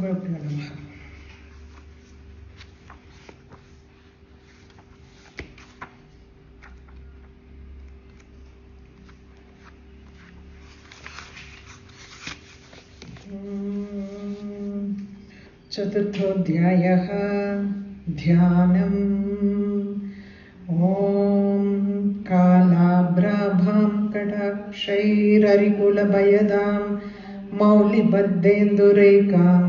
श्रीगुरुभ्यो नमः। चतुर्थोऽध्यायः ध्यानम्। ॐ कालाभ्राभां कटाक्षैररिकुलभयदां मौलिबद्धेन्दुरेकां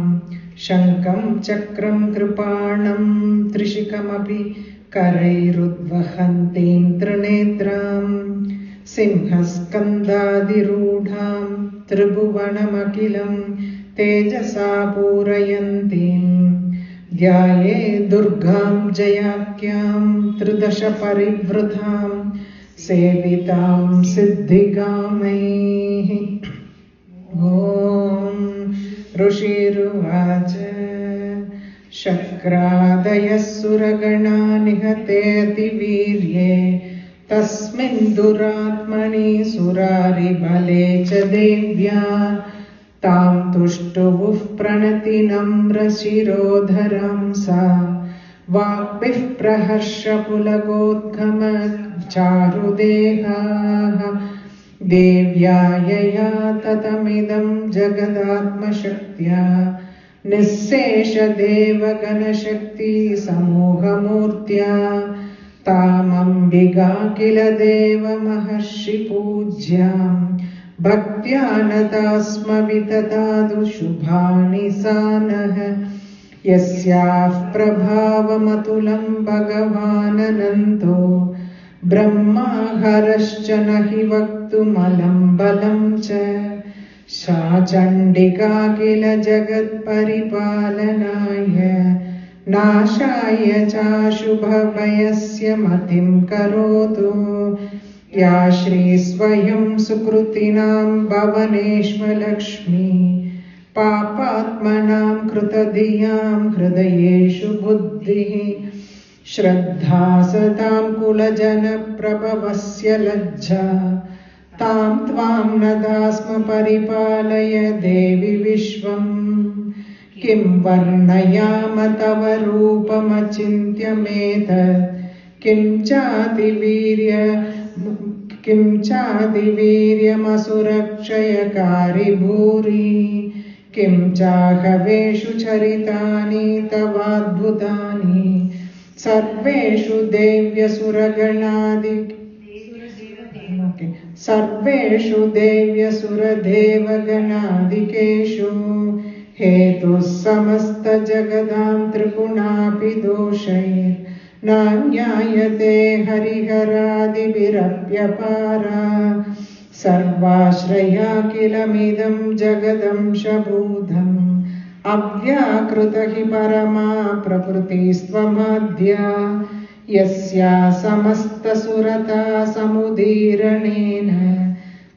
शङ्खं चक्रं कृपाणं त्रिशिखमपि करैरुद्वहन्तीं त्रिनेत्रां सिंहस्कन्धादिरूढां त्रिभुवनमखिलं तेजसा पूरयन्तीं ध्याये दुर्गां जयाख्यां त्रिदश परिवृतां सेवितां सिद्धिगामैः। ॐ ऋषिरुवाच शक्रादयः सुरगणा निहतेऽतिवीर्ये तस्मिन् दुरात्मनि सुरारिबले च देव्या तां तुष्टुवुः प्रणतिनम्रशिरोधरां सा वाक्भिः प्रहर्षपुलकोद्गमचारुदेहाः देव्या यया ततमिदं जगदात्मशक्त्या निःशेषदेवगणशक्ति समूहमूर्त्या तामम्बिका किल देवमहर्षिपूज्यां भक्त्या नता स्म विततादु शुभानि सा नः यस्याः प्रभावमतुलं भगवाननन्तो ब्रह्माहरश्च न हि वक्तुमलं बलं च सा चण्डिका किल जगत्परिपालनाय नाशाय चाशुभभयस्य मतिं करोतु या श्रीस्वयं सुकृतिनां भवनेष्वलक्ष्मी पापात्मनां कृतधियां हृदयेषु बुद्धिः श्रद्धा सतां कुलजनप्रभवस्य लज्जा तां त्वां नदा स्म परिपालय देवि विश्वम् किं वर्णयाम तव रूपमचिन्त्यमेतत् किं चादिवीर्यमसुरक्षयकारि भूरि किं चाहवेषु चरितानि तवाद्भुतानि सर्वेषु देव्यसुरदेवगणादिकेषु हेतुः समस्तजगदां त्रिगुणापि दोषैर्नान्यायते हरिहरादिभिरप्यपारा सर्वाश्रया किलमिदं जगदंशभूतम् अव्याकृत हि परमा प्रकृतिस्त्वमाद्या यस्या समस्तसुरता समुदीरणेन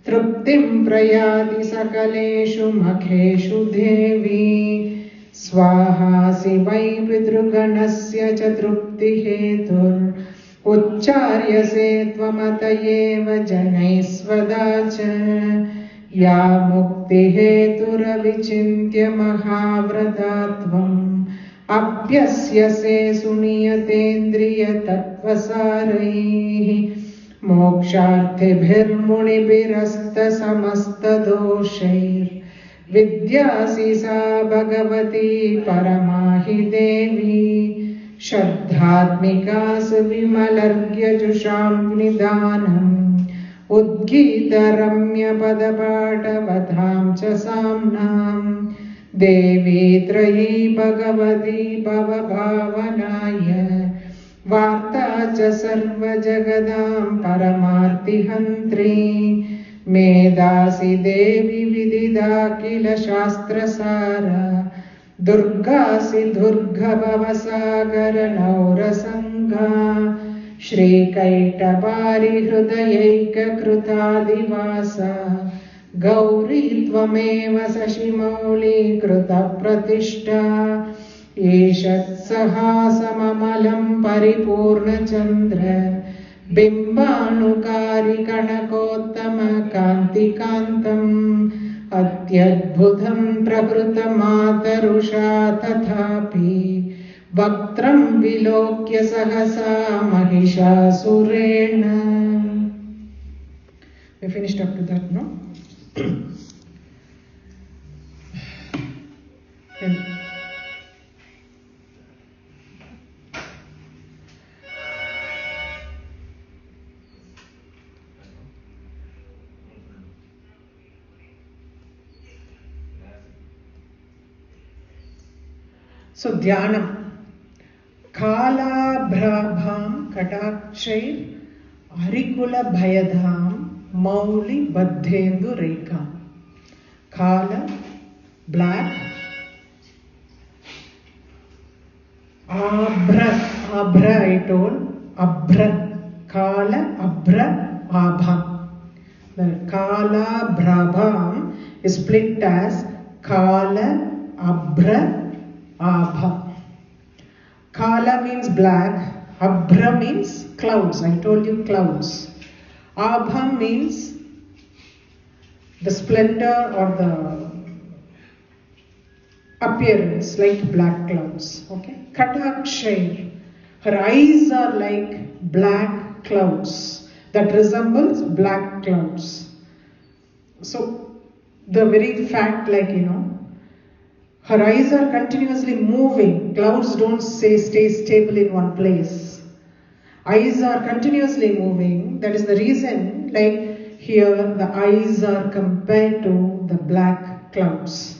तृप्तिं प्रयाति सकलेषु मखेषु देवी स्वाहासि वै पितृगणस्य च तृप्तिहेतुर् उच्चार्यसे त्वमत एव जनैः स्वदा च या मुक्तिहेतुरविचिन्त्य महाव्रता त्वम् अभ्यस्यसे सुनियतेन्द्रियतत्त्वसारैः मोक्षार्थिभिर्मुनिभिरस्तसमस्तदोषैर्विद्यासि सा भगवती परमा हि देवी श्रद्धात्मिका सुविमलर्घ्यजुषां निदानम् उद्गीतरम्यपदपाठवतां च साम्नां देवी त्रयी भगवती भवभावनाय वार्ता च सर्वजगदां परमार्तिहन्त्री मेधासि देवी विदिता किल शास्त्रसारा दुर्गासि दुर्गभवसागरनौरसङ्गा श्रीकैटभारि हृदयैककृतादिवासा गौरी त्वमेव शशिमौलीकृतप्रतिष्ठा ईषत्सहासममलं परिपूर्णचन्द्र बिम्बानुकारि कनकोत्तमकान्तिकान्तं अत्यद्भुतं प्रकृतमातरुषा तथापि वक्त्रं विलोक्य सहसा महिषासुरेण. We finished up to that, no? So Dhyana. Kalabhrabham katakshai arikula bhayadham mauli baddhendu rekha. Kala, black. Abra I told. Abra. Kala, abra, abha. The Kalabhrabham is split as Kala, abra, abha. Kala means black, abra means clouds. I told you clouds. Abha means the splendor or the appearance like black clouds. Okay. Katakshay. Her eyes are like black clouds that resembles black clouds. So the very fact, like her eyes are continuously moving. Clouds don't stay stable in one place. Eyes are continuously moving. That is the reason, like here, the eyes are compared to the black clouds.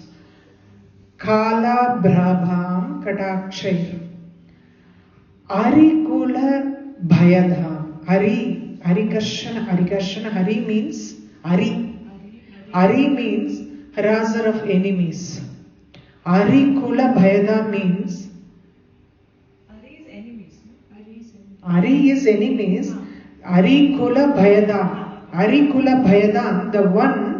Kalabhrabham katakshai. Arikula bhayadham. Arikarshana. Hari means Ari. Ari means harasser of enemies. Arikula bhayadham means Ari is enemies. Arikula bhayadham, the one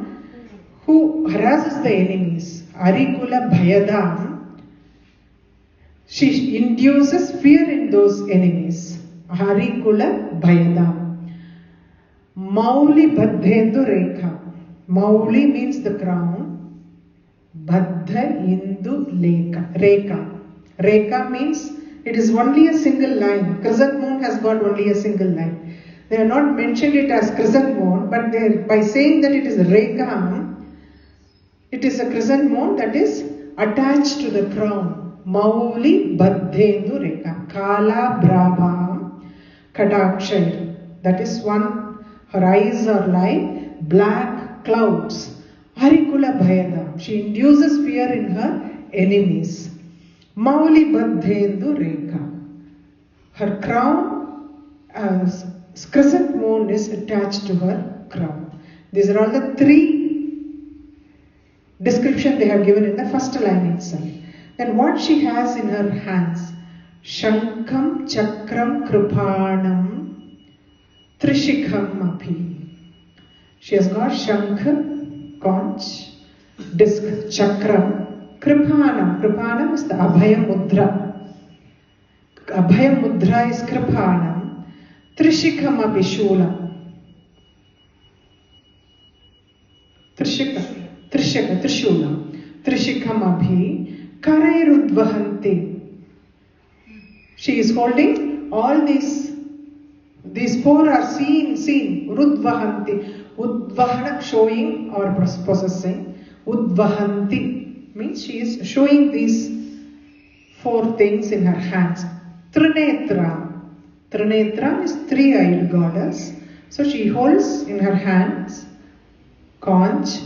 who harasses the enemies. Arikula bhayadham, she induces fear in those enemies. Arikula bhayadham. Mauli baddhendu rekha. Mauli means the crown. Baddha indu rekha. Rekha means it is only a single line. Crescent moon has got only a single line. They have not mentioned it as crescent moon, but by saying that it is rekha, it is a crescent moon that is attached to the crown. Mauli baddhendu rekha. Kalabhrabham katakshai. That is one. Her eyes are like black clouds. Arikula bhayadam. She induces fear in her enemies. Mauli baddhendu rekha. Her crown, crescent moon is attached to her crown. These are all the three descriptions they have given in the first line itself. Then what she has in her hands? Shankam, Chakram, Kripanam, Trishikham Api. She has got Shankha, conch, disc, Chakram, Kripanam. Kripanam is the Abhaya Mudra. Abhaya Mudra is Kripanam. Trishikham Api Shula. Trishula. Trishikham Abhi. Karairudvahanti. She is holding all these four are seen. Rudvahanti. Udvahana, showing or possessing. Udvahanti means she is showing these four things in her hands. Trinetra. Trinetra is three-eyed goddess. So she holds in her hands conch,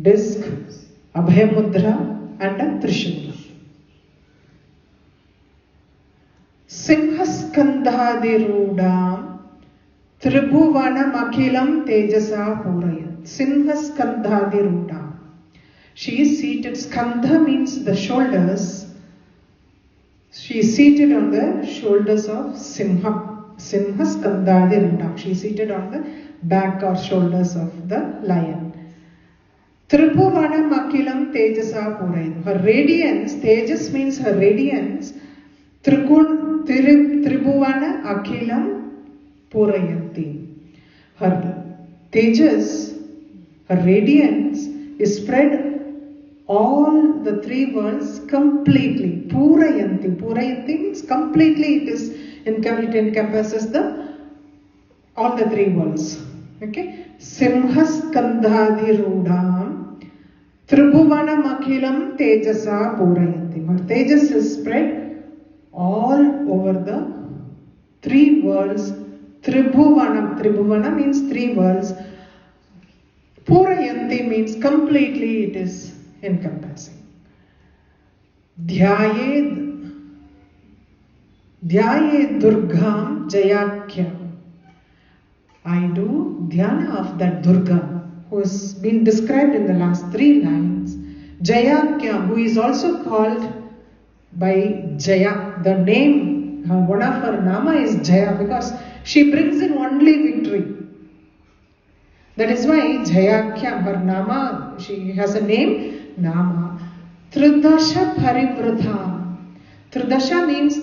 disc, Abhaya Mudra and a Trishula. Simhaskandhadirudam Tribhuvanam Akhilam Tejasa Purayat. Simhaskandhadirudam. She is seated. Skandha means the shoulders. She is seated on the shoulders of Simha. Simhaskandhadirudam. She is seated on the back or shoulders of the lion. Tribhuvanam Akhilam Tejasa Purayat. Her radiance, Tejas means her radiance. Tribhuvana Akhilam Purayanti. Her Tejas, her radiance is spread all the three worlds completely. Purayanti. Purayanti means completely it encompasses all the three worlds. Okay? Simhas Kandhadi Tribhuvanam Akhilam Tejasa Purayanti. Her Tejas is spread all over the three worlds. Tribhuvana means three worlds. Purayanti means completely it is encompassing. Dhyayed Durgam Jayakyam. I do dhyana of that Durga who has been described in the last 3 lines. Jayakyam, who is also called by Jaya. The name, one of her nama is Jaya because she brings in only victory. That is why Jayakyam, her nama, she has a name, Nama. Tridasha Parivruta. Tridasha means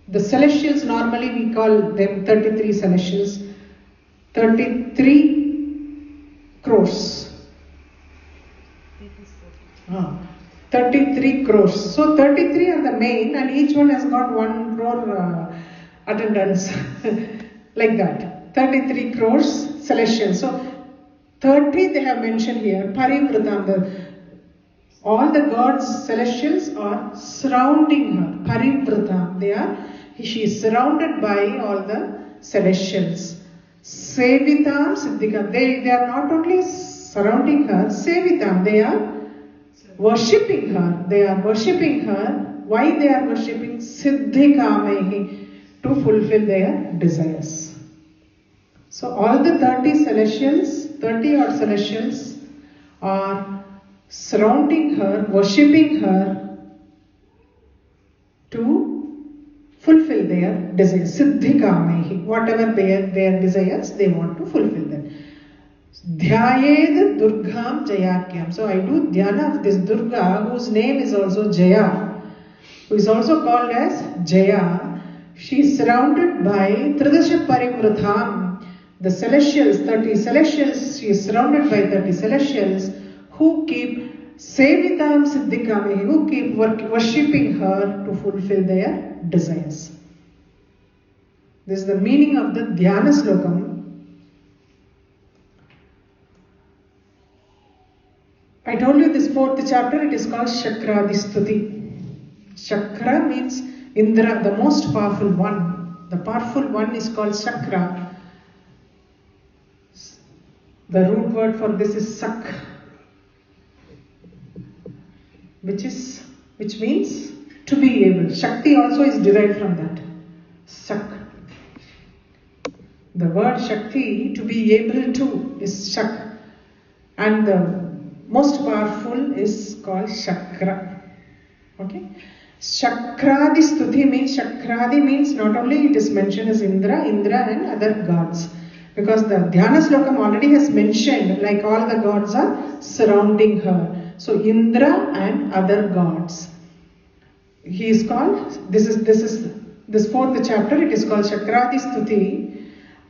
the celestials, normally we call them 33 celestials. 33 crores. 33 crores. So 33 are the main and each one has got 1 crore attendance. Like that. 33 crores celestials. So 30 they have mentioned here. Parivrutam. All the gods, celestials are surrounding her. Parivrutam. She is surrounded by all the celestials. Sevitam Siddhikam. They are not only surrounding her, Sevitam. They are worshipping her. They are worshipping her. Why they are worshipping? Siddhikamehi. To fulfill their desires. So all the 30 odd celestials are surrounding her, worshipping her to fulfill their desires. Siddhikamehi. Whatever their desires, they want to fulfill them. Dhyayed Durgam Jayakyam. So I do dhyana of this Durga, whose name is also Jaya, who is also called as Jaya. She is surrounded by Tridasha Parivrutam, the celestials, 30 celestials. She is surrounded by 30 celestials who keep Sevitam Siddhikamehi, who keep worshipping her to fulfill their desires. This is the meaning of the Dhyana Slokam. I told you this 4th chapter, it is called Shakradi Stuti. Shakra means Indra, the most powerful one. The powerful one is called Shakra. The root word for this is Sak, which means to be able. Shakti also is derived from that. Sak. The word Shakti, to be able to, is Shak. And the most powerful is called Shakra. Okay? Shakradi Stuti means not only it is mentioned as Indra and other gods. Because the Dhyana Slokam already has mentioned, like all the gods are surrounding her. So Indra and other gods. He is called, this 4th chapter, it is called Shakradi Stuti.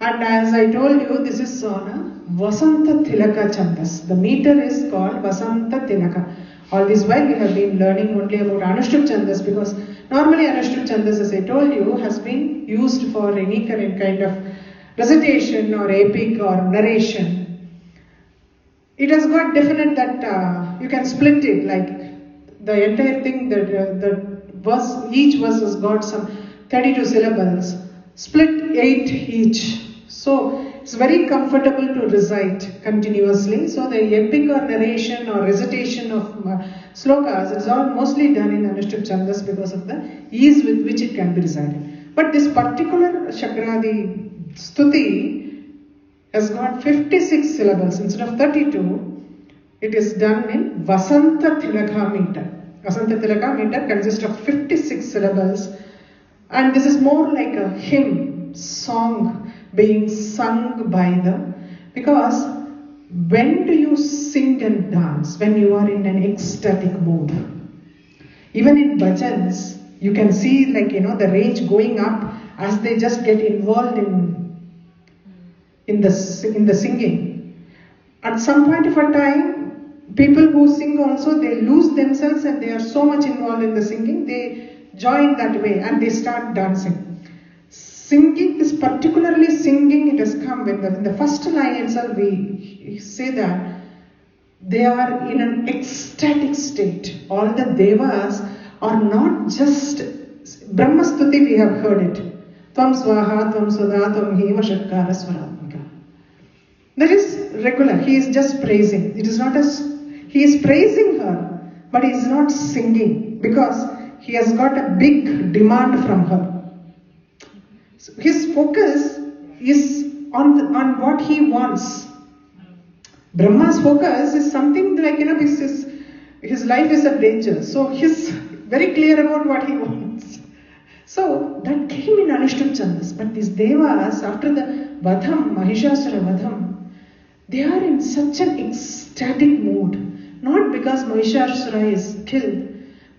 And as I told you, this is on a Vasanta Tilaka Chandas. The meter is called Vasanta Tilaka. All this while we have been learning only about Anushtup Chandas, because normally Anushtup Chandas, as I told you, has been used for any kind of recitation or epic or narration. It has got definite that you can split it, like the entire thing, each verse has got some 32 syllables, split 8 each. So it's very comfortable to recite continuously. So the epic or narration or recitation of slokas is all mostly done in Anushtup Chandas because of the ease with which it can be recited. But this particular Shakradi Stuti has got 56 syllables instead of 32. It is done in Vasanta Tilaka meter. Vasanta Tilaka meter consists of 56 syllables, and this is more like a hymn, song being sung by them. Because when do you sing and dance? When you are in an ecstatic mood. Even in bhajans, you can see the range going up as they just get involved in the singing. At some point of a time, People who sing also, they lose themselves and they are so much involved in the singing, they join that way and they start dancing. Singing is particularly singing, it has come in the first line itself, we say that they are in an ecstatic state. All the devas are not just Brahmastuti, we have heard it. Tvam swaha, tvam sudha, tvam hema shakkara swaratmika. That is regular. He is just praising. It is not as he is praising her, but he is not singing because he has got a big demand from her. So his focus is on what he wants. Brahma's focus is something like, his life is a danger. So he's very clear about what he wants. So that came in Anushtup Chandas. But these devas, after the Vadham, Mahishasura Vadham, they are in such an ecstatic mood. Not because Mahishasura is killed,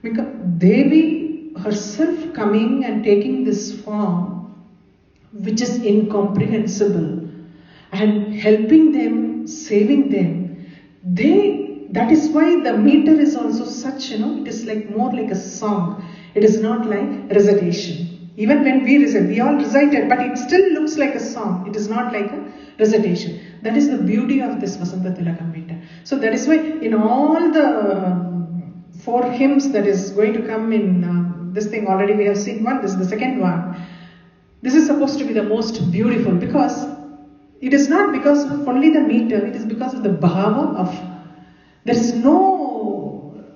because Devi herself coming and taking this form, which is incomprehensible, and helping them, saving them. That is why the meter is also such, it is like more like a song. It is not like recitation. Even when we recite, we all recited, but it still looks like a song. It is not like a recitation. That is the beauty of this Vasanta Tilakam meter. So that is why in all the 4 hymns that is going to come in this thing, already we have seen one, this is the second one. This is supposed to be the most beautiful because it is not because of only the meter, it is because of the bhava of, there is no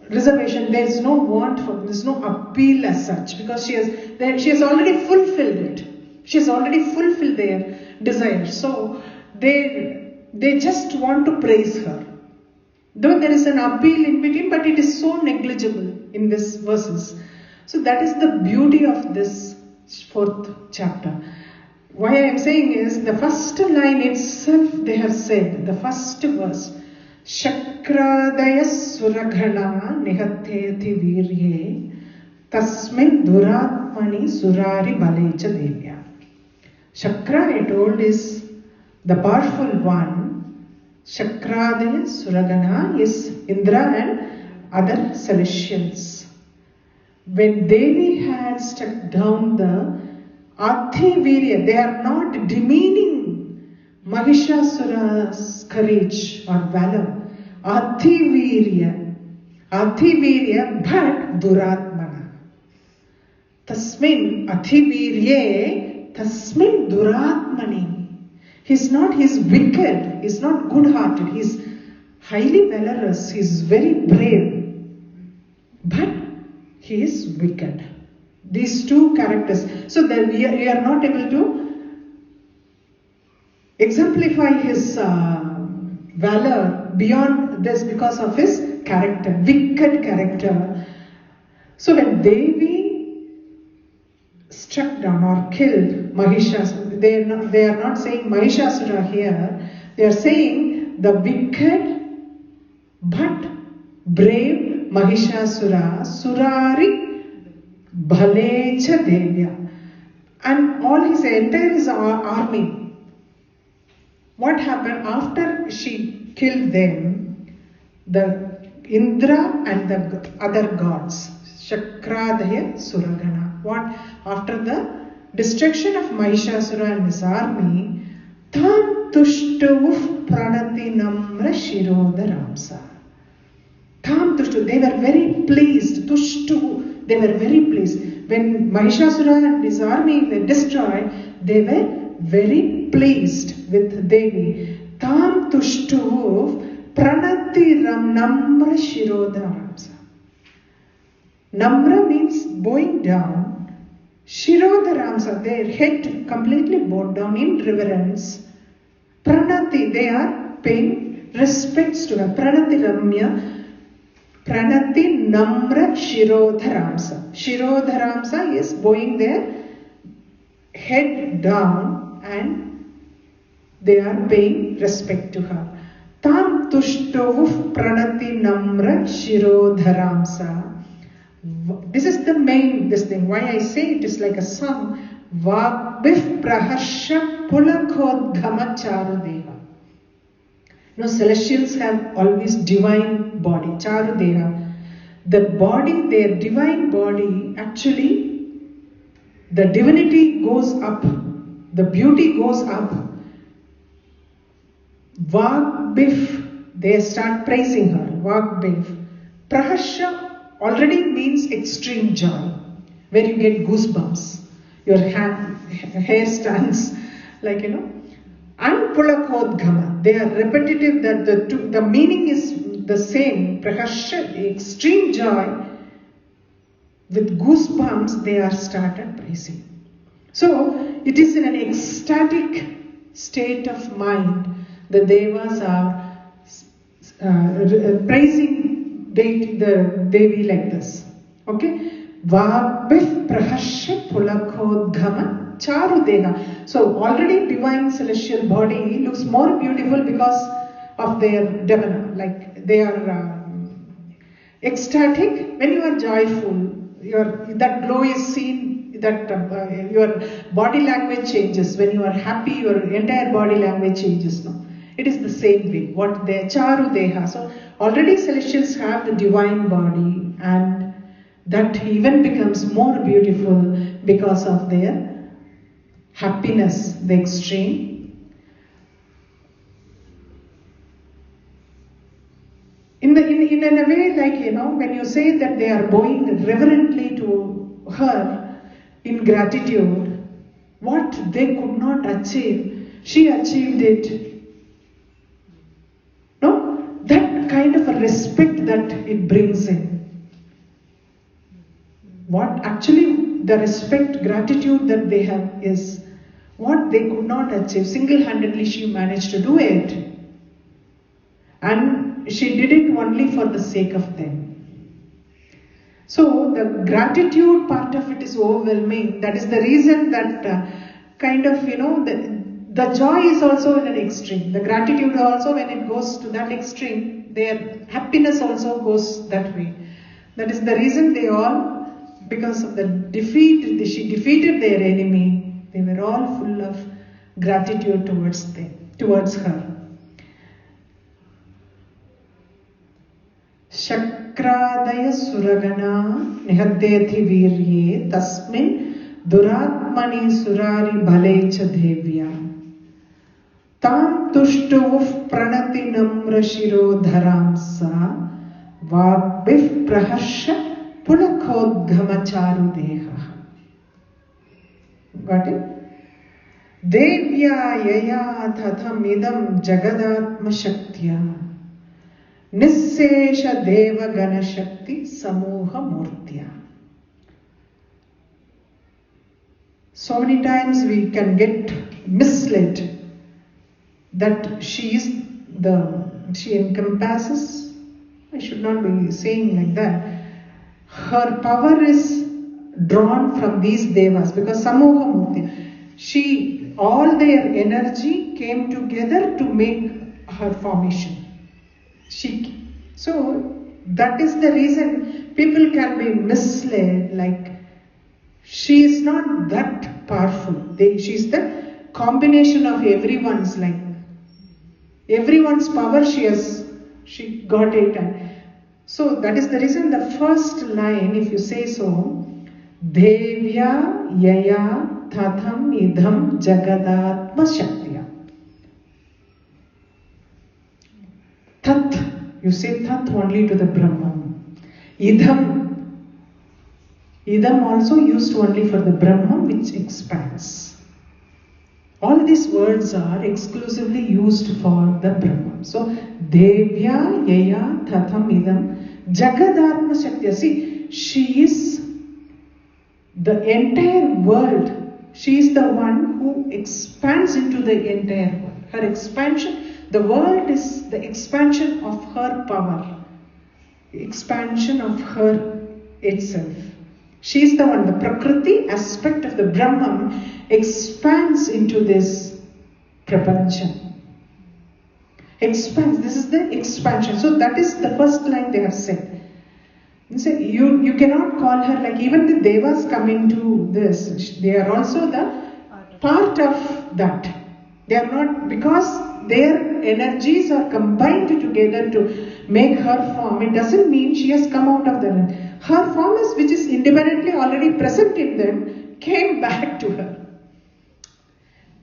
reservation, there is no want for, there is no appeal as such, because she has already fulfilled it. She has already fulfilled their desire. So they just want to praise her. Though there is an appeal in between, but it is so negligible in these verses. So that is the beauty of this 4th chapter. Why I am saying is, the first line itself they have said, the first verse, Shakradaya Suraghana Nihatheti Virye Tasmin Duratmani Surari Balecha Devya. Shakra, I told, is the powerful one. Shakradaya Suragana is Indra and other celestials. When Devi had struck down the Adhivirya, they are not demeaning Mahishasura's courage or valor. Adhivirya, but Duratmana. Tasmin Adhivirye, Tasmin Duratmani. He's wicked, he's not good-hearted, he's highly valorous, he's very brave. But he is wicked. These 2 characters. So that we are not able to exemplify his valor beyond this because of his character, wicked character. So when Devi struck down or killed Mahishasura, they are not saying Mahishasura here, they are saying the wicked but brave Mahishasura, Surari Bhalecha Devya, and all his entire army. What happened after she killed them? The Indra and the other gods, Shakradaya Suragana. What after the destruction of Mahishasura and his army? Tam Tushtuv Pranati Namra Shirodaramsa. Tam Tushtu, they were very pleased. Tushtu, they were very pleased. When Mahishasura and his army were destroyed, they were very pleased with Devi. Tam Tushtu Pranati Namra Shirodaramsa. Namra means bowing down. Shirodaramsa, their head completely bowed down in reverence. Pranati, they are paying respects to her. Pranati Ramya. Pranati Namra Shirodharamsa. Shirodharamsa is bowing their head down and they are paying respect to her. Tam Tushtovuh Pranati Namra Shirodharamsa. This is the main, this thing. Why I say it is like a song. Vagbif Praharsha Pulakodgama Charudeva. No, celestials have always divine body, Charudeha. The body, their divine body, actually, the divinity goes up, the beauty goes up. Vagbif, they start praising her. Vagbif. Prahasha already means extreme joy, where you get goosebumps. Your hair stands like, And Pulakodgama, they are repetitive, that the meaning is the same. Prahasha, extreme joy, with goosebumps, they are started praising. So, it is in an ecstatic state of mind. The Devas are praising the Devi like this. Okay? Vabhih prahasya pulakodgama charudeha. So already divine celestial body looks more beautiful because of their Dhyana. Like they are ecstatic. When you are joyful, that glow is seen, that your body language changes. When you are happy, your entire body language changes. No? It is the same way. What they charu deha. So already celestials have the divine body, and that even becomes more beautiful because of their happiness, the extreme. In a way, like when you say that they are bowing reverently to her in gratitude, what they could not achieve, she achieved it. That kind of a respect that it brings in. What actually the respect, gratitude that they have is what they could not achieve. Single-handedly she managed to do it. And she did it only for the sake of them. So the gratitude part of it is overwhelming. That is the reason that the joy is also in an extreme. The gratitude also, when it goes to that extreme, their happiness also goes that way. That is the reason they all, because of the defeat, she defeated their enemy, they were all full of gratitude towards her. Shakradaya suragana nihadethi virye tasmin duratmani surari bhalecha devya. Tam tushtuv pranati namra shiro dharamsa vagbif prahasya pulakodgama charu deha. Got it? Devya yaya tatham idam jagadatma shaktya nissesha deva gana shakti samoha murtya. So many times we can get misled that she encompasses, I should not be saying like that, her power is drawn from these devas, because Samoha Murti, all their energy came together to make her formation. So that is the reason people can be misled, like she is not that powerful. She is the combination of everyone's, everyone's power she got it. And so that is the reason the first line, if you say so, Devya yaya tatham idham jagadatma shaktya. Tat, you say tat only to the Brahman. Idham also used only for the Brahman, which expands. All these words are exclusively used for the Brahman. So, Devya yaya tatham idam jagadatma shaktya. See, she is the entire world. She is the one who expands into the entire world. Her expansion, the world is the expansion of her power, expansion of her itself. She is the one, the Prakriti aspect of the Brahman expands into this Prapancha. Expands, this is the expansion. So that is the first line they have said. You cannot call her, like even the Devas come into this, they are also the part of that. They are not, because their energies are combined together to make her form, it doesn't mean she has come out of them. Her form is, which is independently already present in them, came back to her.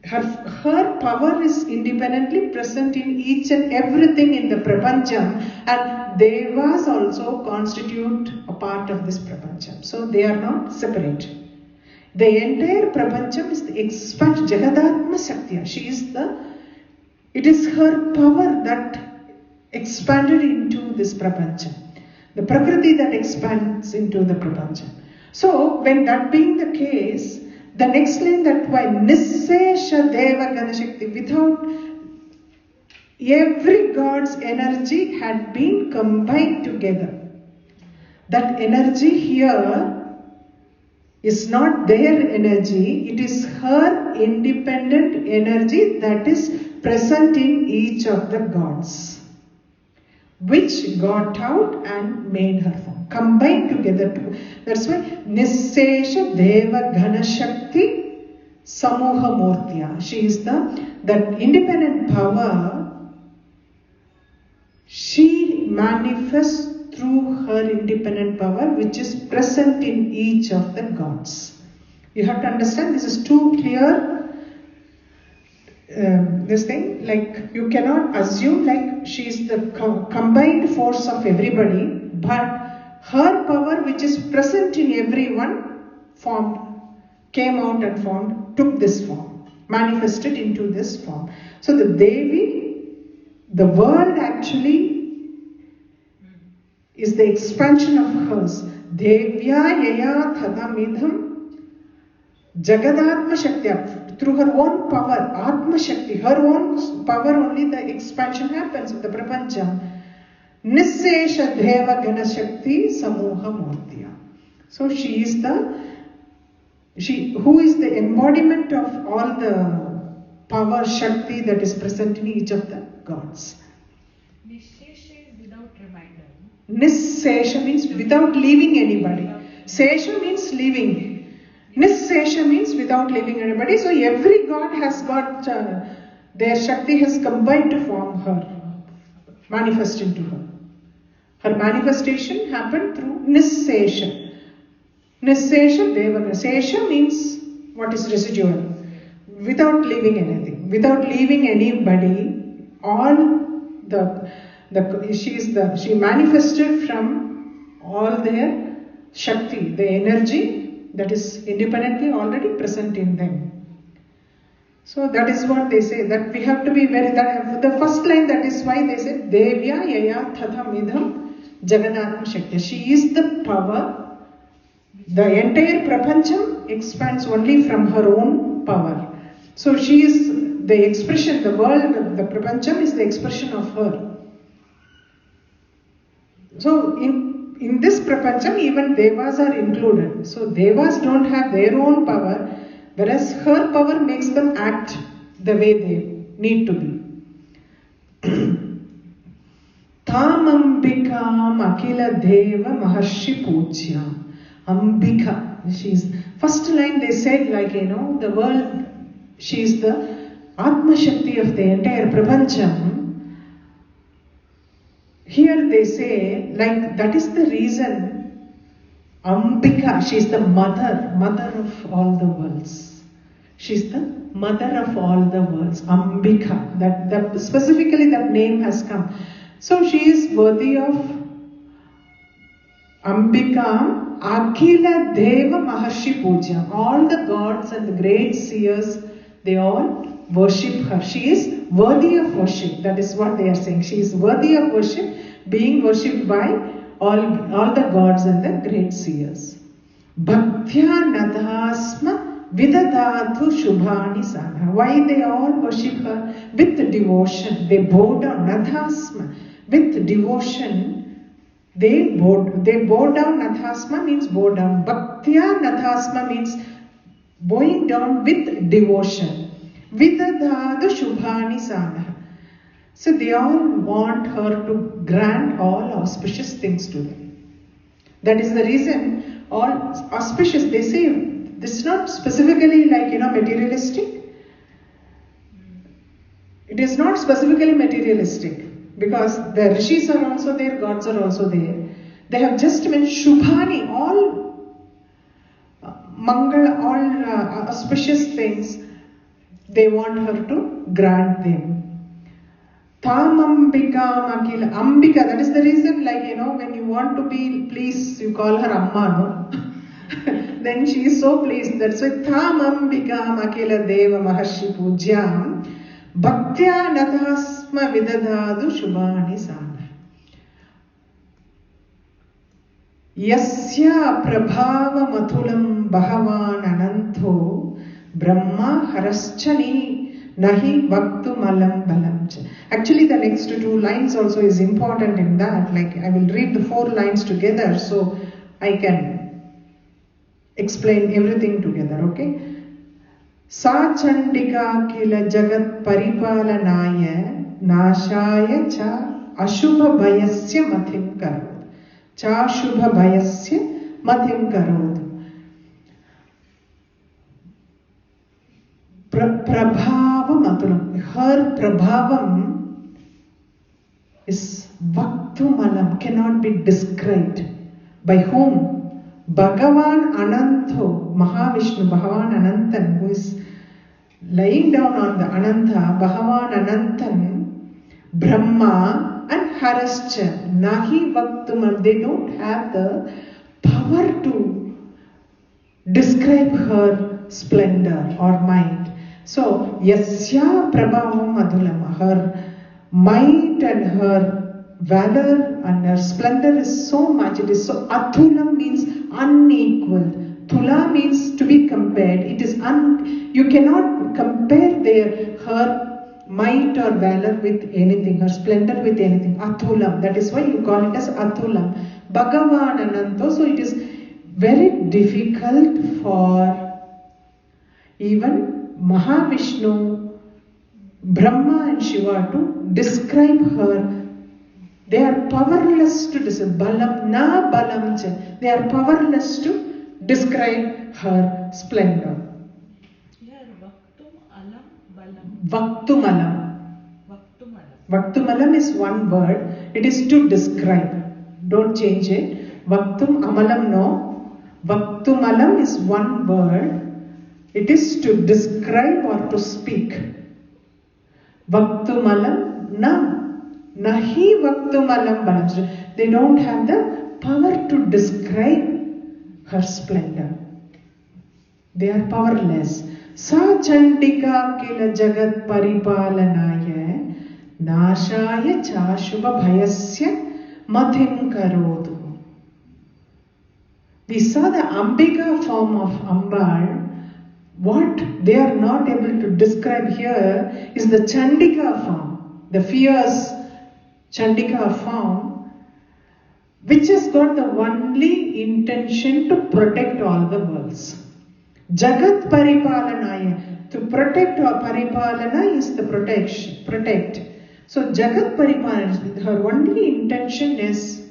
Her power is independently present in each and everything in the Prapancham, and Devas also constitute a part of this Prapancham. So they are not separate. The entire Prapancham is the expansion, Jagadatma Shaktya. It is her power that expanded into this Prapancham. The Prakriti that expands into the Prapancham. So when that being the case, the next line, that why Nissesha Deva Ganashakti, without every God's energy had been combined together. That energy here is not their energy, it is her independent energy that is present in each of the gods, which got out and made her form, combined together. That's why Nissesha Deva Ganashakti Samoha Murtya. She is that independent power. She manifests through her independent power, which is present in each of the gods. You have to understand, this is too clear. This thing, like you cannot assume like she is the combined force of everybody, but her power, which is present in everyone, came out and took this form, manifested into this form. So the Devi, the world actually is the expansion of hers. Devya yaya thadamidham Jagadatma Shaktya. Through her own power, Atma Shakti, her own power only the expansion happens of the Prapancham. Nissesha Deva Gana Shakti Samoha Murtya. So she is who is the embodiment of all the power, Shakti that is present in each of the gods. Nissesha is without reminder. Nissesha means without leaving anybody. Sesha means leaving. Nissesha means without leaving anybody. So every god has got their Shakti has combined to form her, manifest into her. Her manifestation happened through Nissesha. Nissesha Devana. Sesha means what is residual. Without leaving anything, without leaving anybody, she manifested from all their Shakti, the energy that is independently already present in them. So that is what they say, that we have to be the first line, that is why they say Devya yaya tathamidham Jagannatham Shakti. She is the power. The entire Prapancham expands only from her own power. So she is the expression, the world, the Prapancham is the expression of her. So in this Prapancham, even Devas are included. So Devas don't have their own power, whereas her power makes them act the way they need to be. Tam Ambikam Akila Deva Maharshi Pujya. Ambika. She's first line they said, like, the world, she is the Atma Shakti of the entire Prapancham. Here they say, like, that is the reason Ambika, she is the mother of all the worlds. She is the mother of all the worlds. Ambika, specifically that name has come. So she is worthy of Ambika, Akila Deva Maharshi Puja. All the gods and the great seers, they all worship her. She is worthy of worship. That is what they are saying. She is worthy of worship, being worshipped by all the gods and the great seers. Bhaktya nadhasma vidadadhu shubhani sana. Why they all worship her? With devotion. They bow down. Nadhasma. With devotion. They bow down. Nadhasma means bow down. Bhaktya nadhasma means bowing down with devotion. Vidadadhu shubhani sana. So they all want her to grant all auspicious things to them. That is the reason all auspicious, they say, this is not specifically like, materialistic. It is not specifically materialistic, because the rishis are also there, gods are also there. They have just meant Shubhani, all Mangala, all auspicious things, they want her to grant them. Tamambika Makila, Ambika, that is the reason, like, when you want to be pleased, you call her Amma, no? Then she is so pleased. That's why Tamambika Makila Deva Maharshi Pujyam Bhaktya Nathasma Vidadadu Shubhani Sana. Yasya Prabhava Mathulam Bhagavan Ananto Brahma Haraschani Nahi Vaktu Malam Balamcha. Actually, the next two lines also is important in that. Like, I will read the 4 lines together so I can explain everything together, okay? Sa Chandika Kila Jagat Paripalanaya Nashaya Cha Ashubha Bhayasya Mathim Karod. Cha Shubha Bhayasya Mathim Karod. Prabhava Matulam. Her Prabhavam is Vaktumalam, cannot be described. By whom? Bhagavan Ananto, Mahavishnu, Bhagavan Anantan, who is lying down on the Ananta, Bhagavan Anantan, Brahma and Harascha, Nahi Vaktumalam. They don't have the power to describe her splendor or might. So, Yasya Prabhavam Madhulam, her might and her valor and her splendor is so much, it is so, Athulam means unequal, Thula means to be compared, it is you cannot compare her might or valor with anything, her splendor with anything, Athulam, that is why you call it as Athulam. Bhagavan Ananto, so it is very difficult for even Mahavishnu, Brahma and Shiva to describe her. They are powerless to describe. Balam na balam cha. They are powerless to describe her splendor. Here, Vaktum Alam Balam. Vaktumalam. Vaktumalam. Vaktumalam is one word. It is to describe. Don't change it. Vaktum Amalam no. Vaktumalam is one word. It is to describe or to speak. Vaktumalam na. Nahi Vaktumalam balam. They don't have the power to describe her splendor. They are powerless. Sa Chandika Kila Jagat Paripalanaya Nashaya Cha Shubha Bhayasya Mathim Karodu. We saw the Ambika form of Ambal. What they are not able to describe here is the Chandika form, the fierce Chandika form, which has got the only intention to protect all the worlds. Jagat Paripalanaya, to protect or Paripalana is the protect. So Jagat Paripalana, her only intention is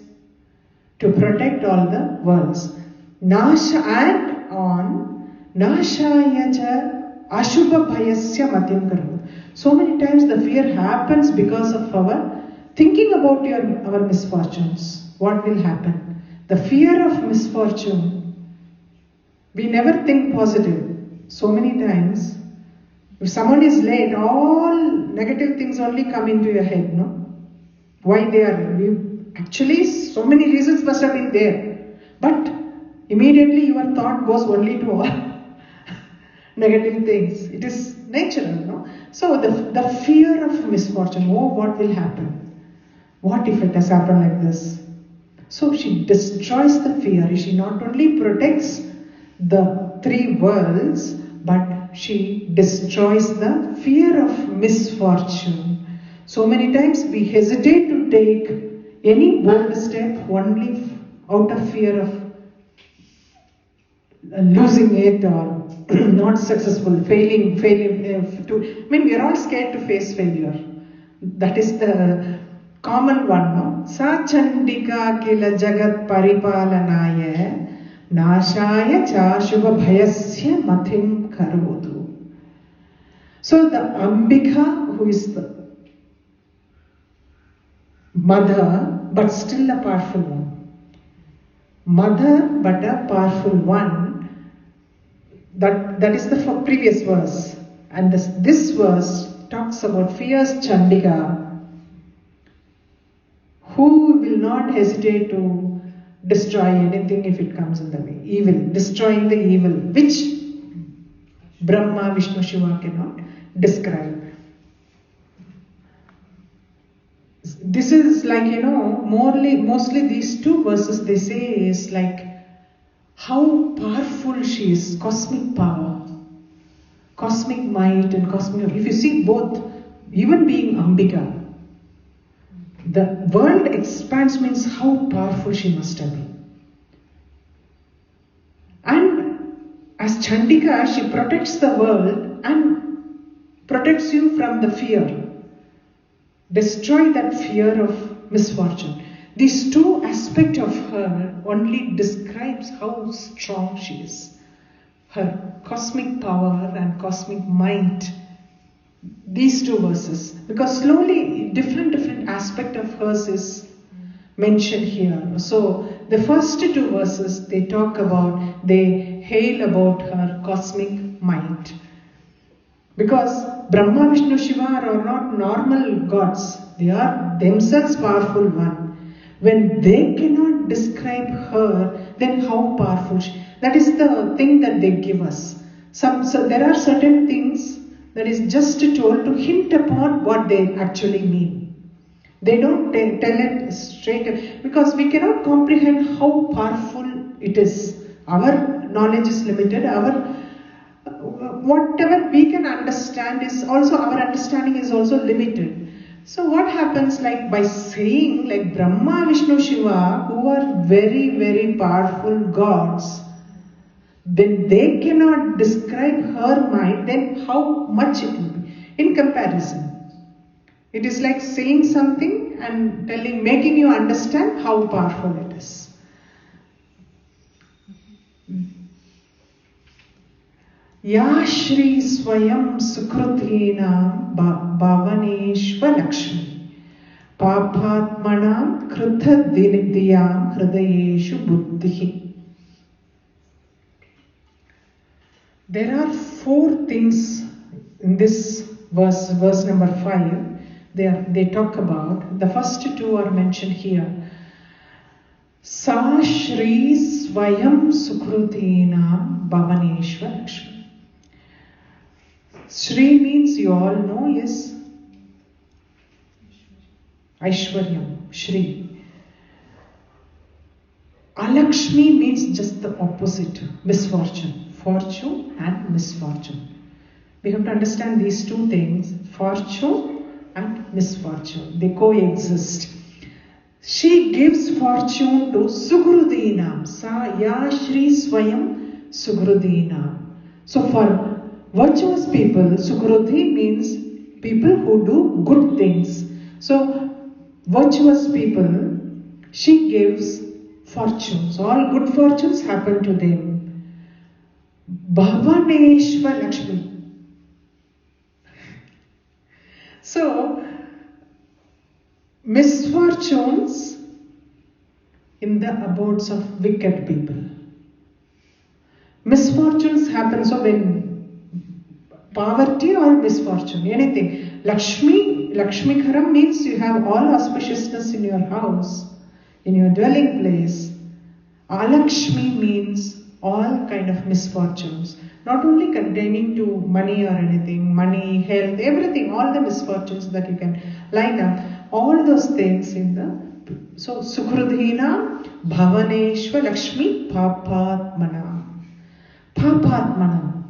to protect all the worlds. Nasha and on Nashaya cha Ashubha Bhayasya Matim Karod. So many times the fear happens because of our thinking about our misfortunes. What will happen? The fear of misfortune. We never think positive. So many times, if someone is late, all negative things only come into your head, no? Why they are? Actually, so many reasons must have been there. But immediately your thought goes only to all negative things. It is natural, no? So the fear of misfortune, oh, what will happen? What if it has happened like this? So she destroys the fear. She not only protects the 3 worlds, but she destroys the fear of misfortune. So many times we hesitate to take any bold step only out of fear of losing it or not successful, failing. We are all scared to face failure. That is the common one, no? Sa Chandika Kila Jagat Paripalanaya Nashaya Cha Shubha Bhayasya Mathim Karodu. So the Ambika who is the mother, but still a powerful one. Mother, but a powerful one. That is the previous verse. And this verse talks about fierce Chandika, who will not hesitate to destroy anything if it comes in the way. Evil, destroying the evil, which Brahma, Vishnu, Shiva cannot describe. This is like, mostly these two verses they say is like how powerful she is, cosmic power, cosmic might and cosmic. If you see both, even being Ambika, the world expands means how powerful she must have been. And as Chandika, she protects the world and protects you from the fear. Destroy that fear of misfortune. These two aspects of her only describes how strong she is. Her cosmic power and cosmic might. These two verses. Because slowly different aspect of hers is mentioned here. So the first two verses they hail about her cosmic might. Because Brahma, Vishnu, Shiva are not normal gods. They are themselves powerful one. When they cannot describe her, then how powerful she is. That is the thing that they give us. So there are certain things that is just told to hint upon what they actually mean. They don't tell it straight, because we cannot comprehend how powerful it is. Our knowledge is limited. Whatever we can understand is also, our understanding is also limited. So what happens, like by saying like Brahma, Vishnu, Shiva, who are very, very powerful gods, when they cannot describe her mind, then how much it will be in comparison. It is like saying something and making you understand how powerful it is. Ya Shri Swayam Sukrutina Bhavaneshva Lakshmi Papatmanam Krutha Dinidhyam Hridayeshu Buddhi. There are four things in this verse number 5. They talk about. The first two are mentioned here. Sa Shri Swayam Sukrutina Bhavaneshva Lakshmi. Shri means, you all know, is Aishwaryam, Shri. Alakshmi means just the opposite, misfortune, fortune and misfortune. We have to understand these two things, fortune and misfortune. They coexist. She gives fortune to Sugrudinam. Sa ya Shri Swayam Sugrudinam. So for virtuous people, Sukrudhi means people who do good things. So, virtuous people, she gives fortunes. All good fortunes happen to them. Bhavaneshva Lakshmi. So, misfortunes in the abodes of wicked people. Misfortunes happen, so when poverty or misfortune, anything. Lakshmikaram means you have all auspiciousness in your house, in your dwelling place. Alakshmi means all kind of misfortunes, not only containing to money or anything, money, health, everything, all the misfortunes that you can line up, all those things in the. So Sukrudhina Bhavaneshva Lakshmi Papatmana. Papatmana.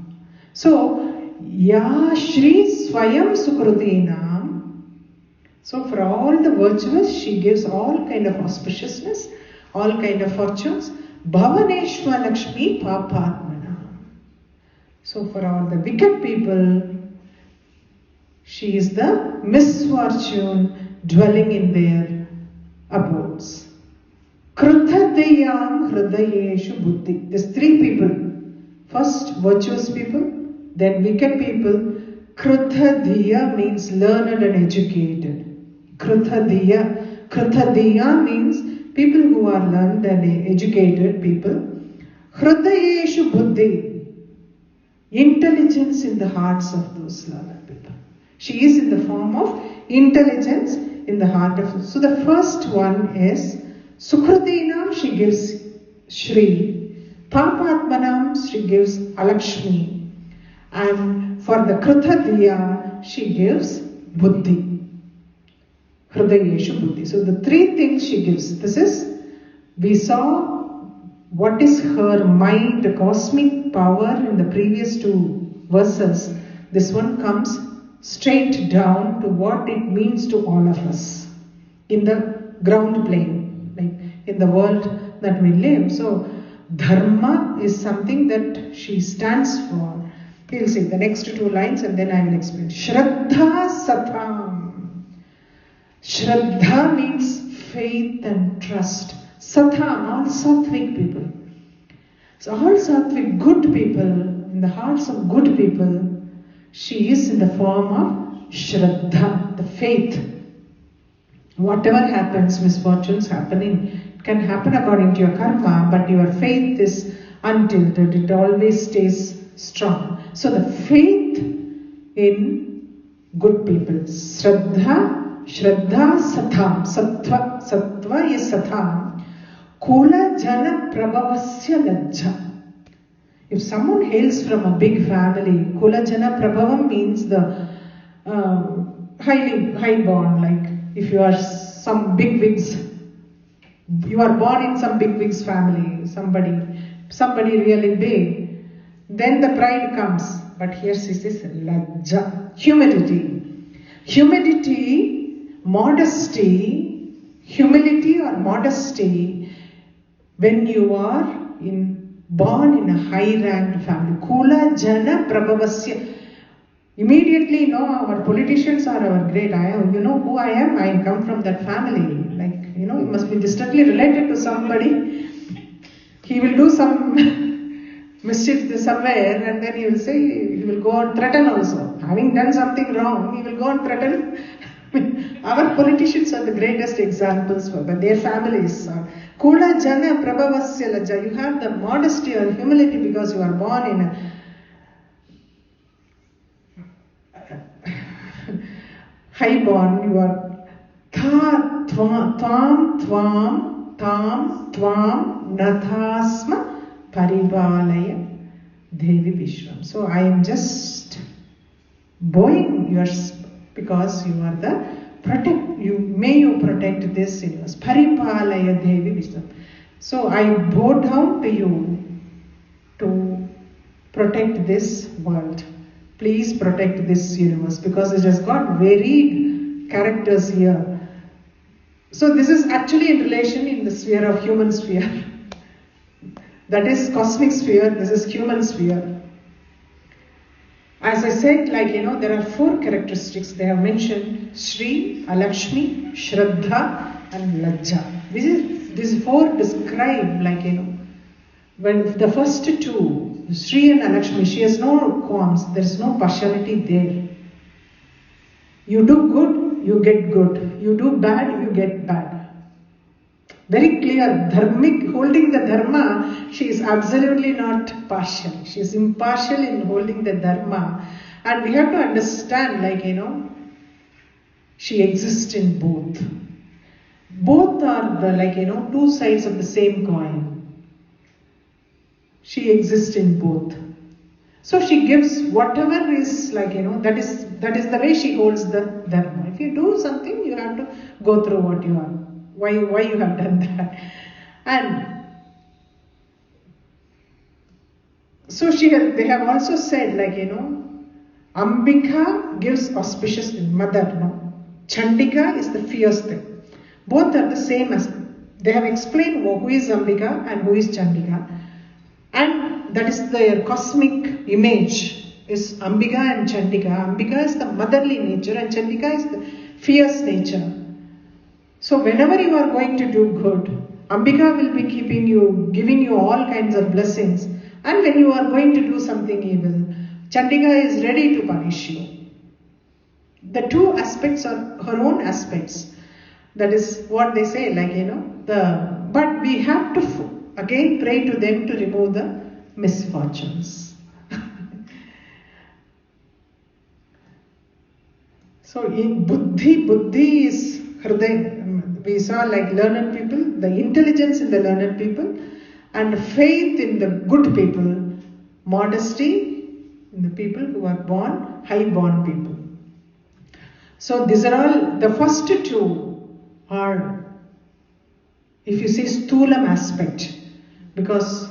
So Ya Shri Swayam Sukrudinam. So for all the virtuous, she gives all kind of auspiciousness, all kind of fortunes. Bhavaneshwa Lakshmi Papatmana. So for all the wicked people, she is the misfortune dwelling in their abodes. Krutadayam Hridayeshu Buddhi. There's three people. First, virtuous people. Then wicked people, Krutha means learned and educated. Krutha means people who are learned and educated people. Hrudayeshu buddhi, intelligence in the hearts of those learned people. She is in the form of intelligence in the heart of. So the first one is Sukrutinam, she gives Shri. Tapatmanam, she gives Alakshmi. And for the Krutha she gives Buddhi. Hrudayeshu buddhi. So the three things she gives. This is, we saw what is her mind, the cosmic power in the previous two verses. This one comes straight down to what it means to all of us in the ground plane, like in the world that we live. So dharma is something that she stands for. We'll see the next two lines and then I will explain. Shraddha Satham. Shraddha means faith and trust. Satham, all sattvic people. So all sattvic, good people, in the hearts of good people, she is in the form of Shraddha, the faith. Whatever happens, misfortunes happening, it can happen according to your karma, but your faith is untilted, it always stays strong. So the faith in good people. Shraddha Satham. Sattva is Satham. Kula Jana Prabhavasya Lajja. If someone hails from a big family, Kula Jana Prabhavam means the high born, like if you are some big wigs, you are born in some big wigs family, somebody really big, then the pride comes. But here she says Lajja, humility, modesty, humility or modesty when you are born in a high-ranked family. Kula Jana Prabhavasya. Immediately, our politicians are our great. You know who I am? I come from that family. Like, you must be distantly related to somebody. He will do some mischief somewhere and then he will say, he will go and threaten also. Having done something wrong, he will go and threaten. Our politicians are the greatest examples for, but their families are. Kula Jana Prabhavasya Lajja. You have the modesty or humility because you are born in a high-born, you are tha, tvam, tam, tvam, nathasma, paribalaya, Devi Vishram. So I am just bowing yours because you are the may you protect this universe. Paripalaya Devi Vishram. So I bow down to you to protect this world. Please protect this universe because it has got varied characters here. So this is actually in relation in the sphere of human sphere. That is cosmic sphere, this is human sphere. As I said, there are four characteristics they have mentioned: Shri, Alakshmi, Shraddha and Lajja. These four describe, when the first two, Shri and Alakshmi, she has no qualms, there is no partiality there. You do good, you get good. You do bad, you get bad. Very clear, dharmic, holding the dharma, she is absolutely not partial. She is impartial in holding the dharma. And we have to understand, she exists in both. Both are the, two sides of the same coin. She exists in both. So she gives whatever is that is the way she holds the dharma. If you do something, you have to go through what you are. Why you have done that. And so they have also said, Ambika gives auspicious thing, mother, no? Chandika is the fierce thing. Both are the same as, they have explained who is Ambika and who is Chandika. And that is their cosmic image, is Ambika and Chandika. Ambika is the motherly nature and Chandika is the fierce nature. So whenever you are going to do good, Ambika will be giving you all kinds of blessings. And when you are going to do something evil, Chandika is ready to punish you. The two aspects are her own aspects. That is what they say, like, but we have to again pray to them to remove the misfortunes. So in buddhi is hriday. We saw like learned people, the intelligence in the learned people, and faith in the good people, modesty in the people who are born, high born people. So these are all, the first two are, if you see, sthulam aspect, because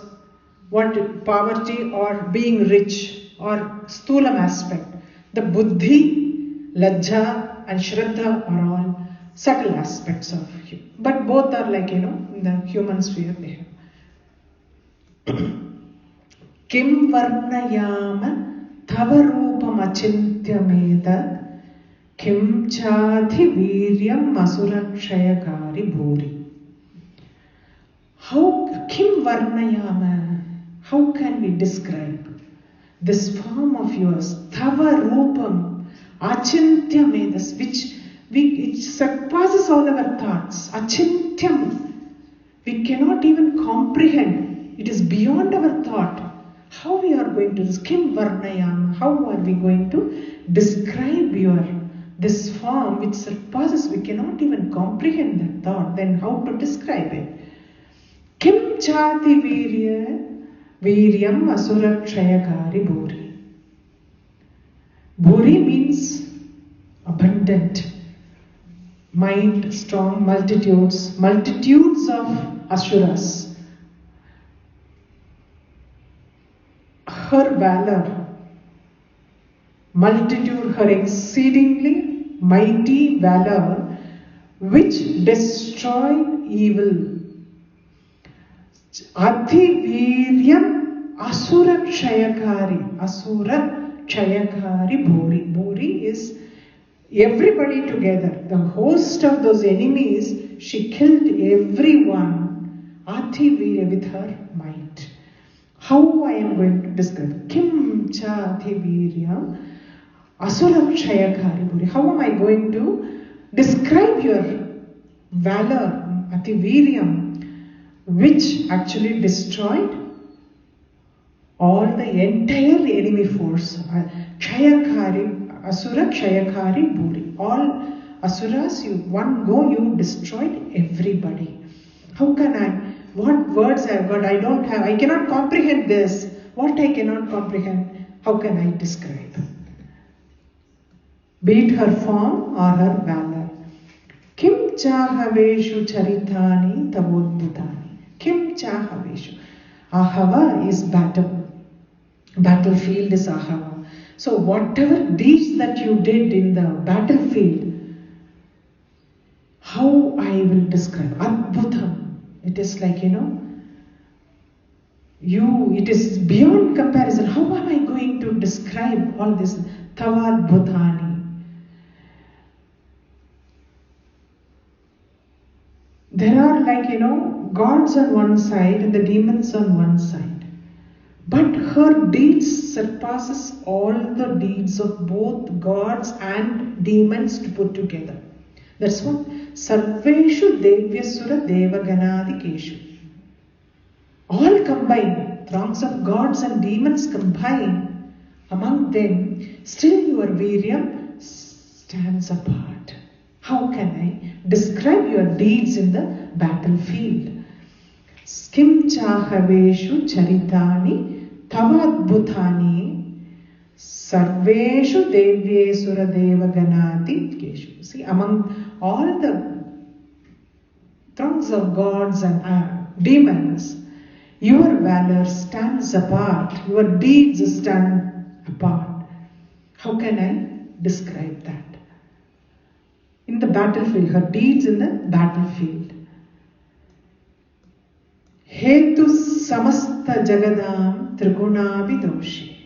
what poverty or being rich or sthulam aspect, the buddhi, lajja and shraddha are all subtle aspects of you. But both are like, in the human sphere they have. Kim varnayama tava roopam achintyameda kim chathi viryam asurakshayakari bhuri. How kim varnayama? How can we describe this form of yours? Tava roopam achintyam, which it surpasses all our thoughts. Achintyam, we cannot even comprehend. It is beyond our thought. How we are going to kim varnayam? How are we going to describe this form which surpasses? We cannot even comprehend that thought. Then how to describe it? Kim chati viryam asurakshayakari bhuri. Bhuri means abundant, mind, strong, multitudes of asuras. Her valor, multitude, her exceedingly mighty valor, which destroyed evil. Adhiviryam asura kshayakari. Asura kshayakari bhuri. Bhuri is everybody together. The host of those enemies, she killed everyone. Adhivirya, with her might. How I am going to describe? Kim cha adhiviryam asura kshayakari bhuri. How am I going to describe your valor, adhiviryam, which actually destroyed all the entire enemy force. Kshayakari, Asura Kshayakari Bhuri. All Asuras, one go, you destroyed everybody. How can I? What words I've got? I don't have. I cannot comprehend this. What I cannot comprehend, how can I describe? Be it her form or her valor. Kim chahaveshu charitani tavudbhutani. Kim chahaveshu. Ahava is battle. Battlefield is ahava. So whatever deeds that you did in the battlefield, how I will describe? Adbhutam. It is like, it is beyond comparison. How am I going to describe all this? Tavadbhutani. There are like, gods on one side and the demons on one side. But her deeds surpasses all the deeds of both gods and demons to put together. That's what Sarveshu Devyasura Devaganadikeshu. All combined, throngs of gods and demons combined, among them, still your Viryam stands apart. How can I describe your deeds in the battlefield? Kim chahaveshu charitani tavadbhutani sarveshu devyesura devaganati keshu. See, among all the throngs of gods and demons, your valor stands apart, your deeds stand apart. How can I describe that? In the battlefield, her deeds in the battlefield. Hetu samasta jagadam trigunabi doshi.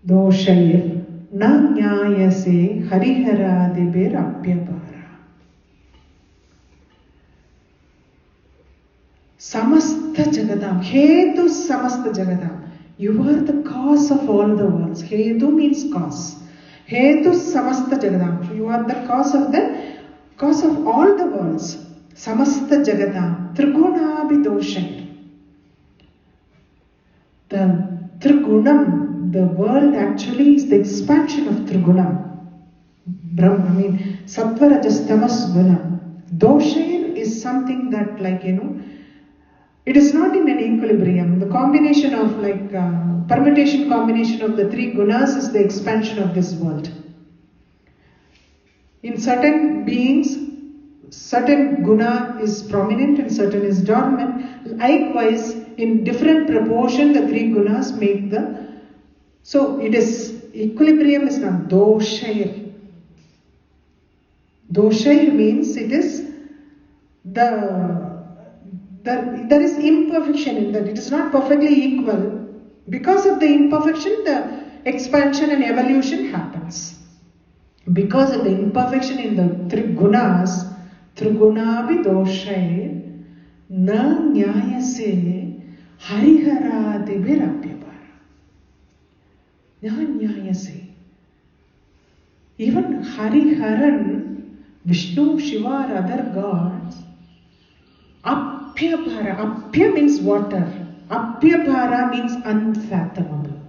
Doshayir na nyayase hariharadibir apyapara. Samasta jagadam. Hetu samasta jagadam. You are the cause of all the worlds. Hetu means cause. Hetu samasta jagadam. You are the cause of all the worlds. Samasta jagadam. Triguna bidoshair. The Trigunam, the world actually is the expansion of Trigunam. Sattva, Rajas, Tamas, Guna. Doshair is something that, it is not in an equilibrium. The combination of permutation combination of the three gunas is the expansion of this world. In certain beings, certain guna is prominent and certain is dormant. Likewise, in different proportion, the three gunas make the... So, it is... Equilibrium is not doshair. Doshair means it is there is imperfection in that. It is not perfectly equal. Because of the imperfection, the expansion and evolution happens. Because of the imperfection in the three gunas, Trigunavi doshair na nyayase harihara dibirapyabara. Na nyayase. Even Hariharan, Vishnu, Shiva or other gods, Apyabhara. Apya means water. Apyabhara means unfathomable.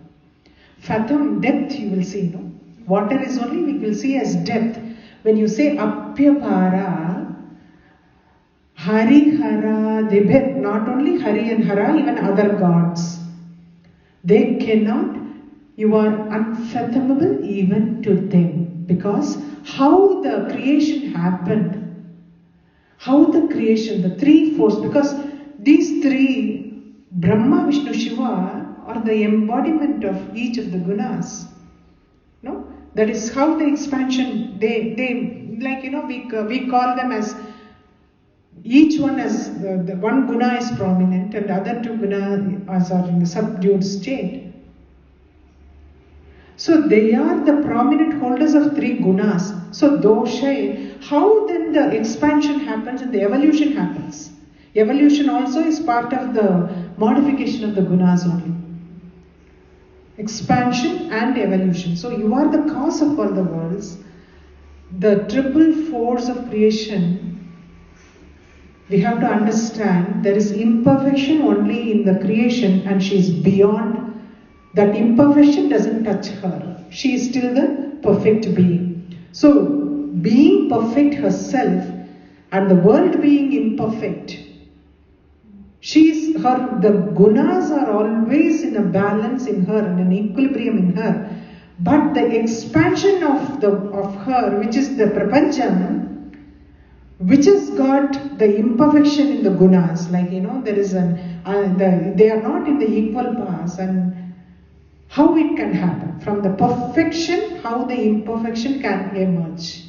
Fathom, depth you will see, no? Water is only we will see as depth. When you say Apyabhara, Harihara, Dibhet, not only Hari and Hara, even other gods. They cannot, you are unfathomable even to them. Because how the creation happened, the three forces, because these three, Brahma, Vishnu, Shiva, are the embodiment of each of the gunas. No? That is how the expansion, we call them as, each one as, the one guna is prominent and the other two gunas are in the subdued state. So they are the prominent holders of three gunas. So dosha, how then the expansion happens and the evolution happens? Evolution also is part of the modification of the gunas only. Expansion and evolution. So you are the cause of all the worlds. The triple force of creation, we have to understand there is imperfection only in the creation and she is beyond. That imperfection doesn't touch her. She is still the perfect being. So, being perfect herself and the world being imperfect, the gunas are always in a balance in her and an equilibrium in her. But the expansion of her, which is the prapancham, which has got the imperfection in the gunas, there is they are not in the equal paths, and how it can happen? From the perfection, how the imperfection can emerge.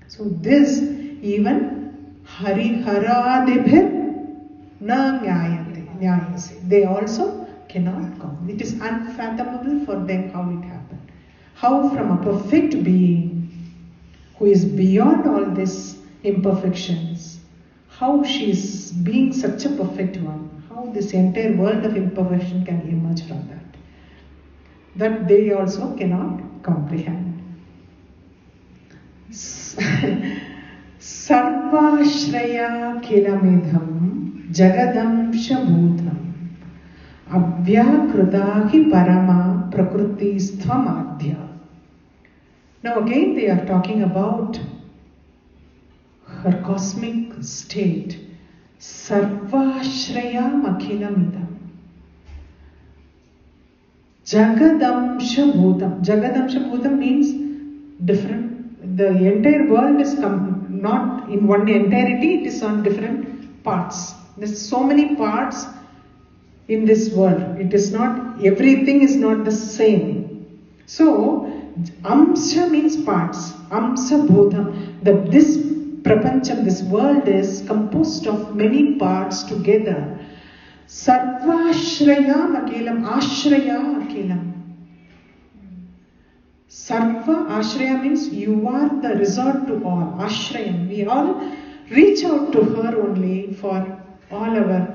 So this, even Hariharadibhir na nyayase. They also cannot come. It is unfathomable for them how it happened. How from a perfect being, who is beyond all these imperfections, how she is being such a perfect one, how this entire world of imperfection can emerge from that. That they also cannot comprehend. Sarvashraya kilamidham jagadam shabhutam abhyakrutahi parama prakriti sthamadhya. Now again they are talking about her cosmic state. Sarvashraya akhilamidham. Jagadamsha Bhutam. Jagadamsha Bhutam means different. The entire world is not in one entirety, it is on different parts. There's so many parts in this world. It is not, everything is not the same. So, Amsha means parts. Amsa Bhutam. This prapancham, this world is composed of many parts together. Sarvashraya akilam. Ashraya akilam. Sarva Ashraya means you are the resort to all. Ashrayam. We all reach out to her only for all our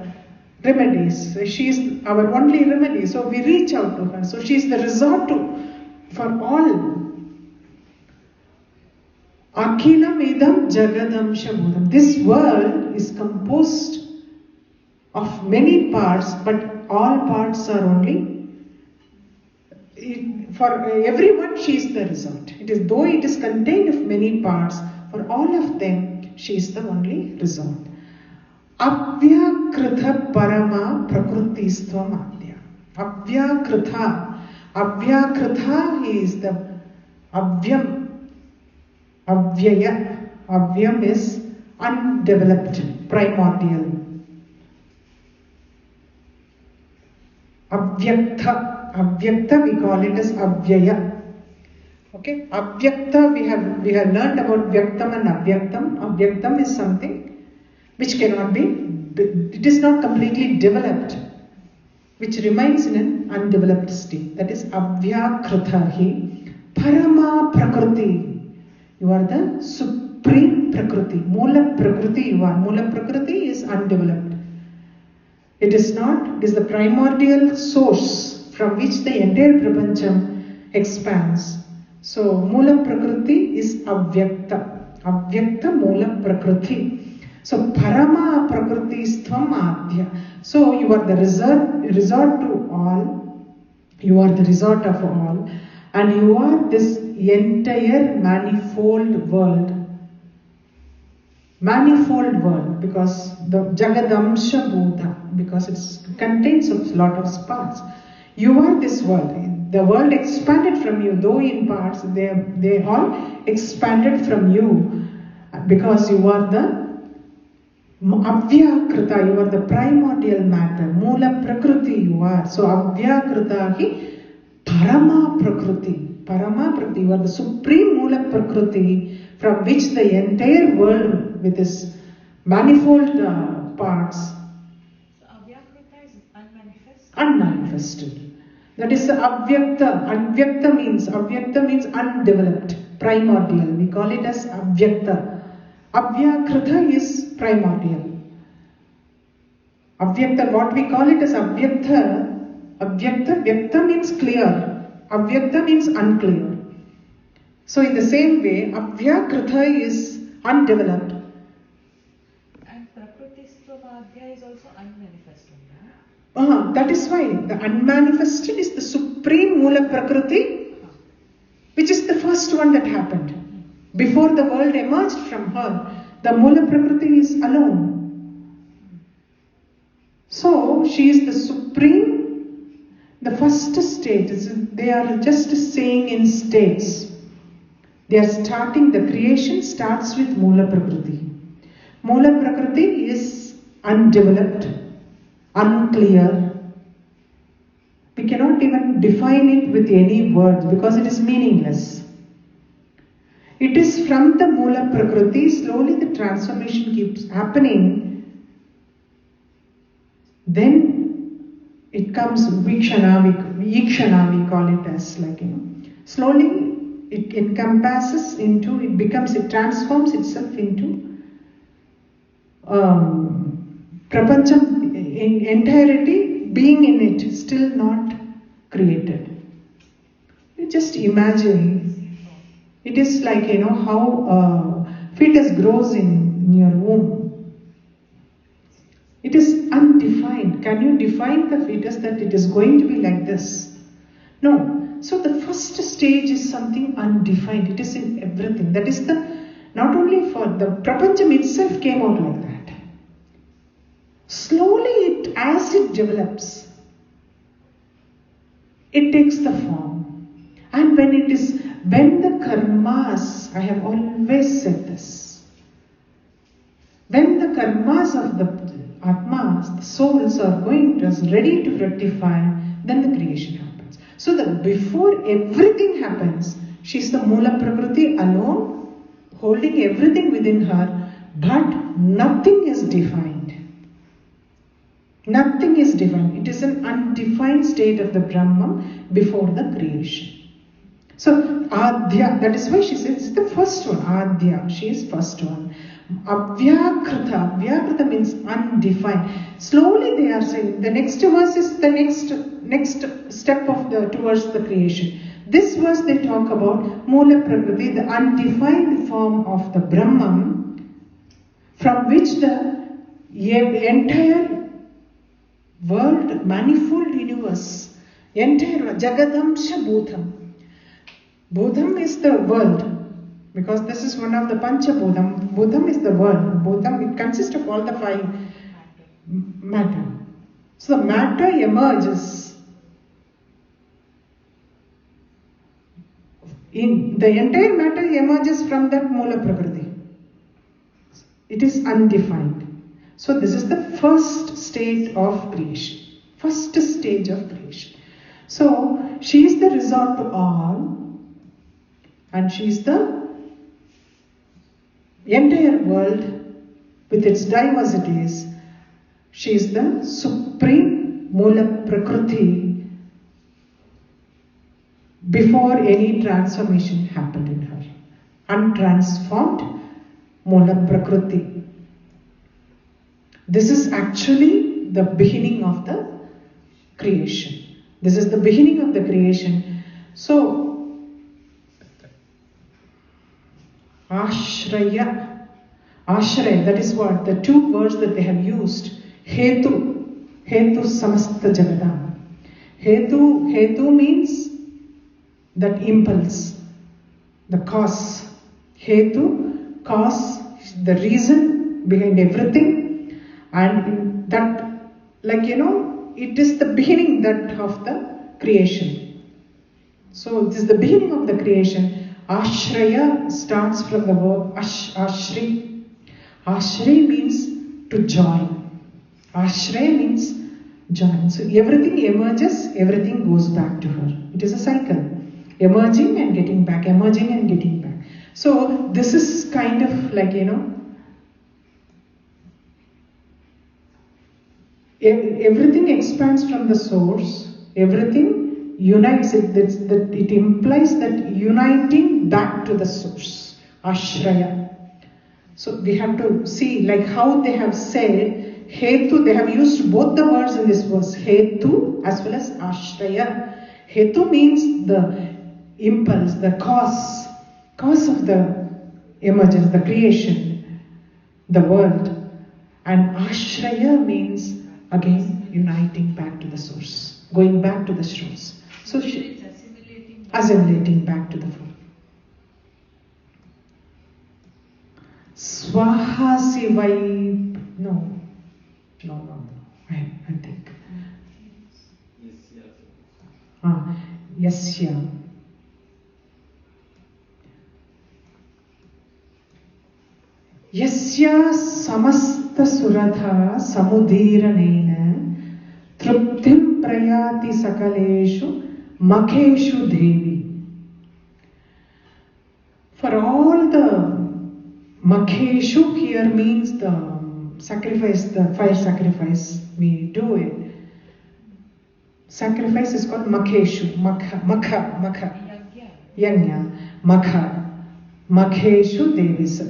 remedies. She is our only remedy. So we reach out to her. So she is the resort for all. Akhilam idam jagadam shabodam. This world is composed of many parts, but all parts are only, for everyone she is the result. It is, though it is contained of many parts, for all of them she is the only result. Avyakritha parama prakrutistvam adya. Avyakritha. Avyakritha is the avyam. Avyaya. Avyam is undeveloped, primordial. Avyakta. Avyakta we call it as avyaya. Okay. Avyakta we have learned about vyaktam and avyaktam. Avyaktam is something which cannot be, it is not completely developed, which remains in an undeveloped state. That is avyakrithahi parama prakriti. You are the supreme prakriti. Mula prakriti you are. Mula prakriti is undeveloped. It is not, it is the primordial source from which the entire prapancham expands. So Mula prakriti is avyakta. Avyakta Mula prakriti. So Parama prakriti stvam adya. So you are the resort to all. You are the resort of all. And you are this entire manifold world. Manifold world, because the Jagadamsha Buddha, because it contains a lot of parts. You are this world. The world expanded from you, though in parts, they all expanded from you, because you are the Avyakrita, you are the primordial matter. Mula Prakriti you are. So Avyakrita hi Parama Prakriti. Parama Prakriti, you are the supreme Mula Prakriti from which the entire world with its manifold parts. So Avyakrita is unmanifest? Unmanifested. That is the Avyakta. Avyakta means undeveloped, primordial. We call it as Avyakta. Avyakrita is primordial. Avyakta, what we call it as Avyakta, Vyakta means clear. Avyakta means unclear. So in the same way, Avyakrita is undeveloped. And Prakriti-stvamadhya is also unmanifested. That is why the unmanifested is the supreme Mula Prakriti, which is the first one that happened. Before the world emerged from her, the Mula Prakriti is alone. So she is the supreme, the first state. They are just saying in states. They are starting, the creation starts with Mula Prakriti. Mula Prakriti is undeveloped, unclear. We cannot even define it with any words because it is meaningless. It is from the Mula Prakriti, slowly the transformation keeps happening. Then it comes Vikshana, we call it as slowly it encompasses into, it transforms itself into Prapancham in entirety, being in it, still not created. You just imagine. It is like, how fetus grows in your womb. It is undefined. Can you define the fetus that it is going to be like this? No. So the first stage is something undefined. It is in everything. That is not only for the Prapancham itself came out like that. Slowly, as it develops, it takes the form. And when the karmas, I have always said this, when the karmas of the atmas, the souls are ready to rectify, then the creation happens. So that before everything happens, she is the Mula Prakriti alone, holding everything within her, but nothing is defined. Nothing is defined. It is an undefined state of the Brahman before the creation. So Adya, that is why she says it's the first one. Adya, she is first one. Avyakrita. Avyakrita means undefined. Slowly they are saying, the next verse is the next step of towards the creation. This verse they talk about Mula Prakriti, the undefined form of the Brahman, from which the entire world, manifold universe, entire Jagadamsha Bhutam. Bhutam is the world, because this is one of the Pancha Bhutam. Bhutam is the world. Bhutam, it consists of all the five matter. So the matter emerges. The entire matter emerges from that Mula Prakriti. It is undefined. So this is the first state of creation. First stage of creation. So she is the resort to all, and she is the entire world with its diversities. She is the supreme Mula Prakriti before any transformation happened in her. Untransformed Mula Prakriti. This is actually the beginning of the creation. This is the beginning of the creation. So, Ashraya. Ashraya, that is what? The two words that they have used. Hetu. Hetu samasta jagadam. Hetu means that impulse, the cause. Hetu, cause, the reason behind everything. And that, it is the beginning of the creation. So this is the beginning of the creation. Ashraya starts from the verb ashri. Ashri means to join. Ashraya means join. So everything emerges, everything goes back to her. It is a cycle. Emerging and getting back, emerging and getting back. So this is kind of everything expands from the source, everything unites, it implies that uniting back to the source, Ashraya. So we have to see how they have said Hetu, they have used both the words in this verse, Hetu as well as Ashraya. Hetu means the impulse, the cause of the emergence, the creation, the world. And Ashraya means again uniting back to the source, going back to the source. So she assimilating back to the form. Swaha Sivai. No. I think. Yasya. Yasya samasta suradha samudiranena truptim prayati sakaleshu makheshu devi. For all the makheshu here means the sacrifice, the fire sacrifice, we do it. Sacrifice is called makheshu, makha, yanya, makha, makheshu devis.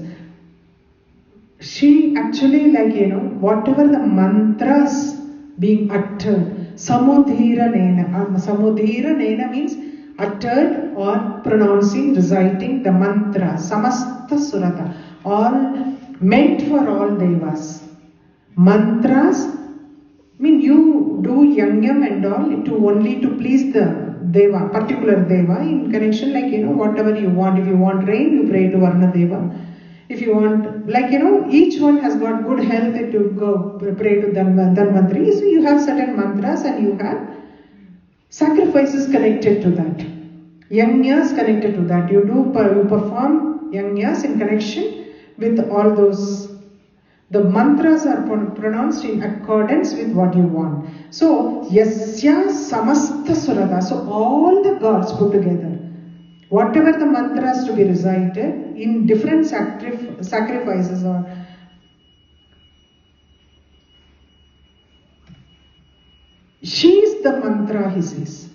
She actually whatever the mantras being uttered, samudhira nena means uttered or pronouncing, reciting the mantra, samasta surata, all meant for all devas. Mantras mean you do yangyam and all only to please the deva, particular deva, in connection whatever you want. If you want rain, you pray to Varna Deva. If you want, each one has got good health to go pray to Dhanvantari. So you have certain mantras and you have sacrifices connected to that. Yajnas connected to that. You perform yajnas in connection with all those. The mantras are pronounced in accordance with what you want. So, Yasya Samasta Surada. So, all the gods put together. Whatever the mantras to be recited in different sacrifices or she is the mantra, he says.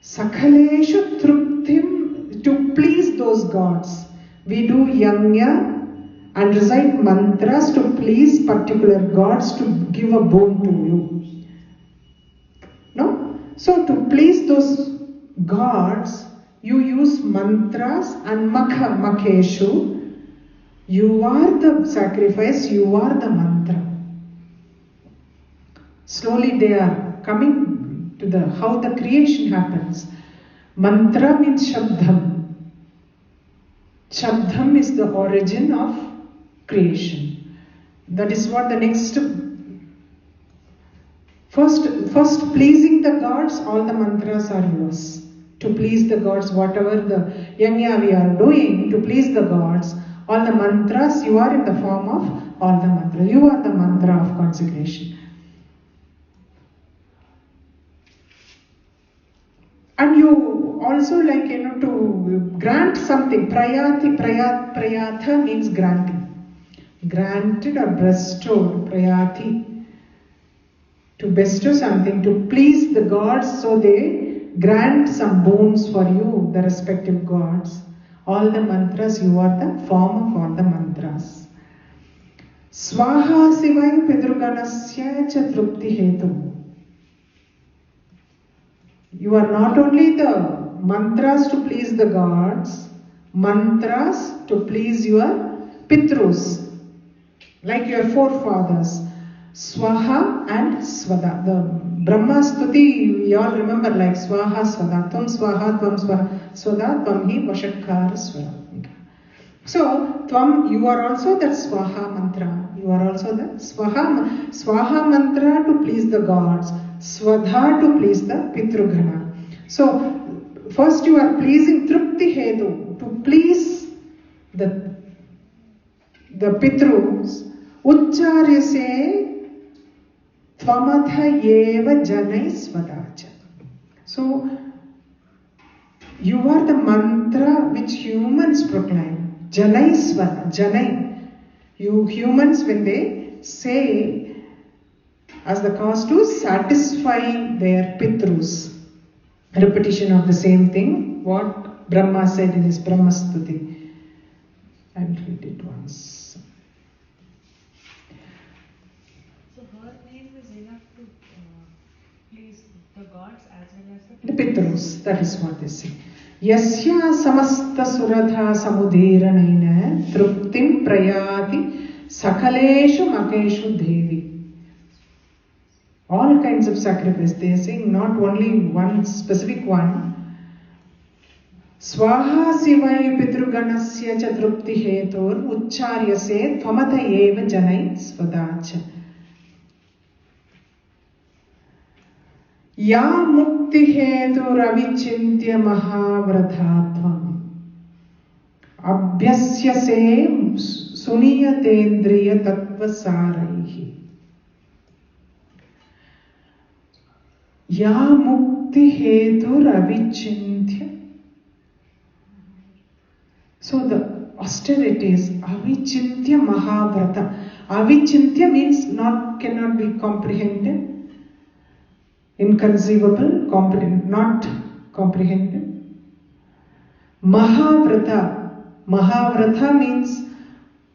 Sakhaleshu Truptim, to please those gods. We do yajna and recite mantras to please particular gods to give a boon to you. No? So to please those gods, you use mantras and makeshu. You are the sacrifice, you are the mantra. Slowly they are coming to how the creation happens. Mantra means shabdham. Shabdham is the origin of creation. That is what the next. First pleasing the gods, all the mantras are yours. To please the gods, whatever the yajna we are doing, to please the gods, all the mantras, you are in the form of all the mantras. You are the mantra of consecration. And you also to grant something. Prayatha means granting. Granted or bestowed. Prayati. To bestow something, to please the gods, so they grant some boons for you, the respective gods. All the mantras, you are the form of all the mantras. Swaha Sivaya Pidruganasya cha Trupti Hetu. You are not only the mantras to please the gods, mantras to please your pitrus, like your forefathers, Swaha and Svada. The Brahma Stuti, we all remember like Swaha, Svada, Tvam Swaha, Tvam Swaha, Svada, Tvam Hi Vashakkara Svada. So, Tvam, you are also that Swaha mantra. You are also the Swaha mantra to please the gods. Swadha to please the Pitrugana. So, first you are pleasing Trupti Hedu, to please the Pitrus. Uchcharyase Tvamatha Yeva Janai Svadacha. So, you are the mantra which humans proclaim. Janai Svada. Janai. You humans, when they say, as the cause to satisfy their pitrus. Repetition of the same thing, what Brahma said in his Brahma Stuti. I'll read it once. So her name is enough to please the gods as well as the pitrus. That is what they say. Yasya samasta suratha samudhiranaina truptim prayati sakaleshu makeshu devi. All kinds of sacrifice. They are saying not only one specific one. Swaha sivai pitruganasya cha trupti hetur uchcharyase tvamata eva janai svadacha. Ya mukti hetur avichintya mahavradhatvam abhyasyase suniyatendriya tattvasaraihi. Ya mukti hetur avichintya. So the austerities, avichintya mahavrata. Avichintya means cannot be comprehended, inconceivable, not comprehended. Mahavrata. Mahavrata means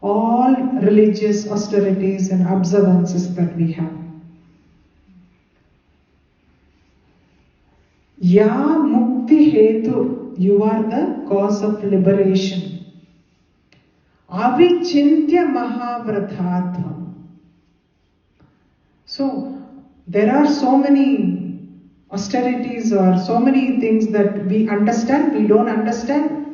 all religious austerities and observances that we have. Ya mukti hetu, you are the cause of liberation. Avichintya mahavrathatvam. So, there are so many austerities or so many things that we understand, we don't understand.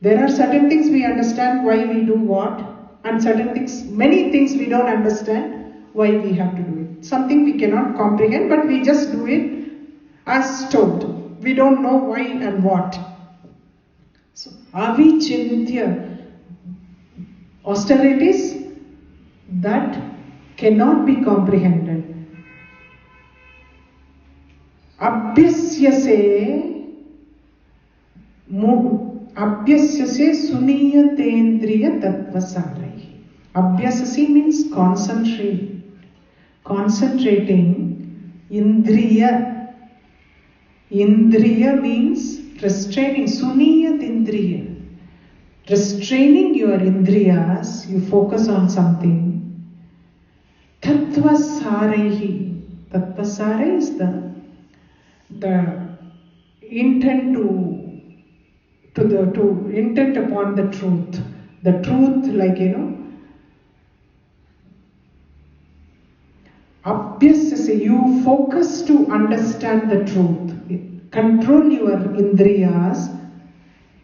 There are certain things we understand why we do what, and certain things, many things we don't understand why we have to do it. Something we cannot comprehend, but we just do it as told. We don't know why and what. So, avichintya, austerities that cannot be comprehended. Abhyasyase suniyatendriya tattvasaraihi. Abhyasasi means concentrating. Indriya. Indriya means restraining. Suniyat indriya. restraining your indriyas, you focus on something. Tattvasarehi. Tattvasare is the intent to intent upon the truth. The truth, like abhyasase, you focus to understand the truth. Control your indriyas.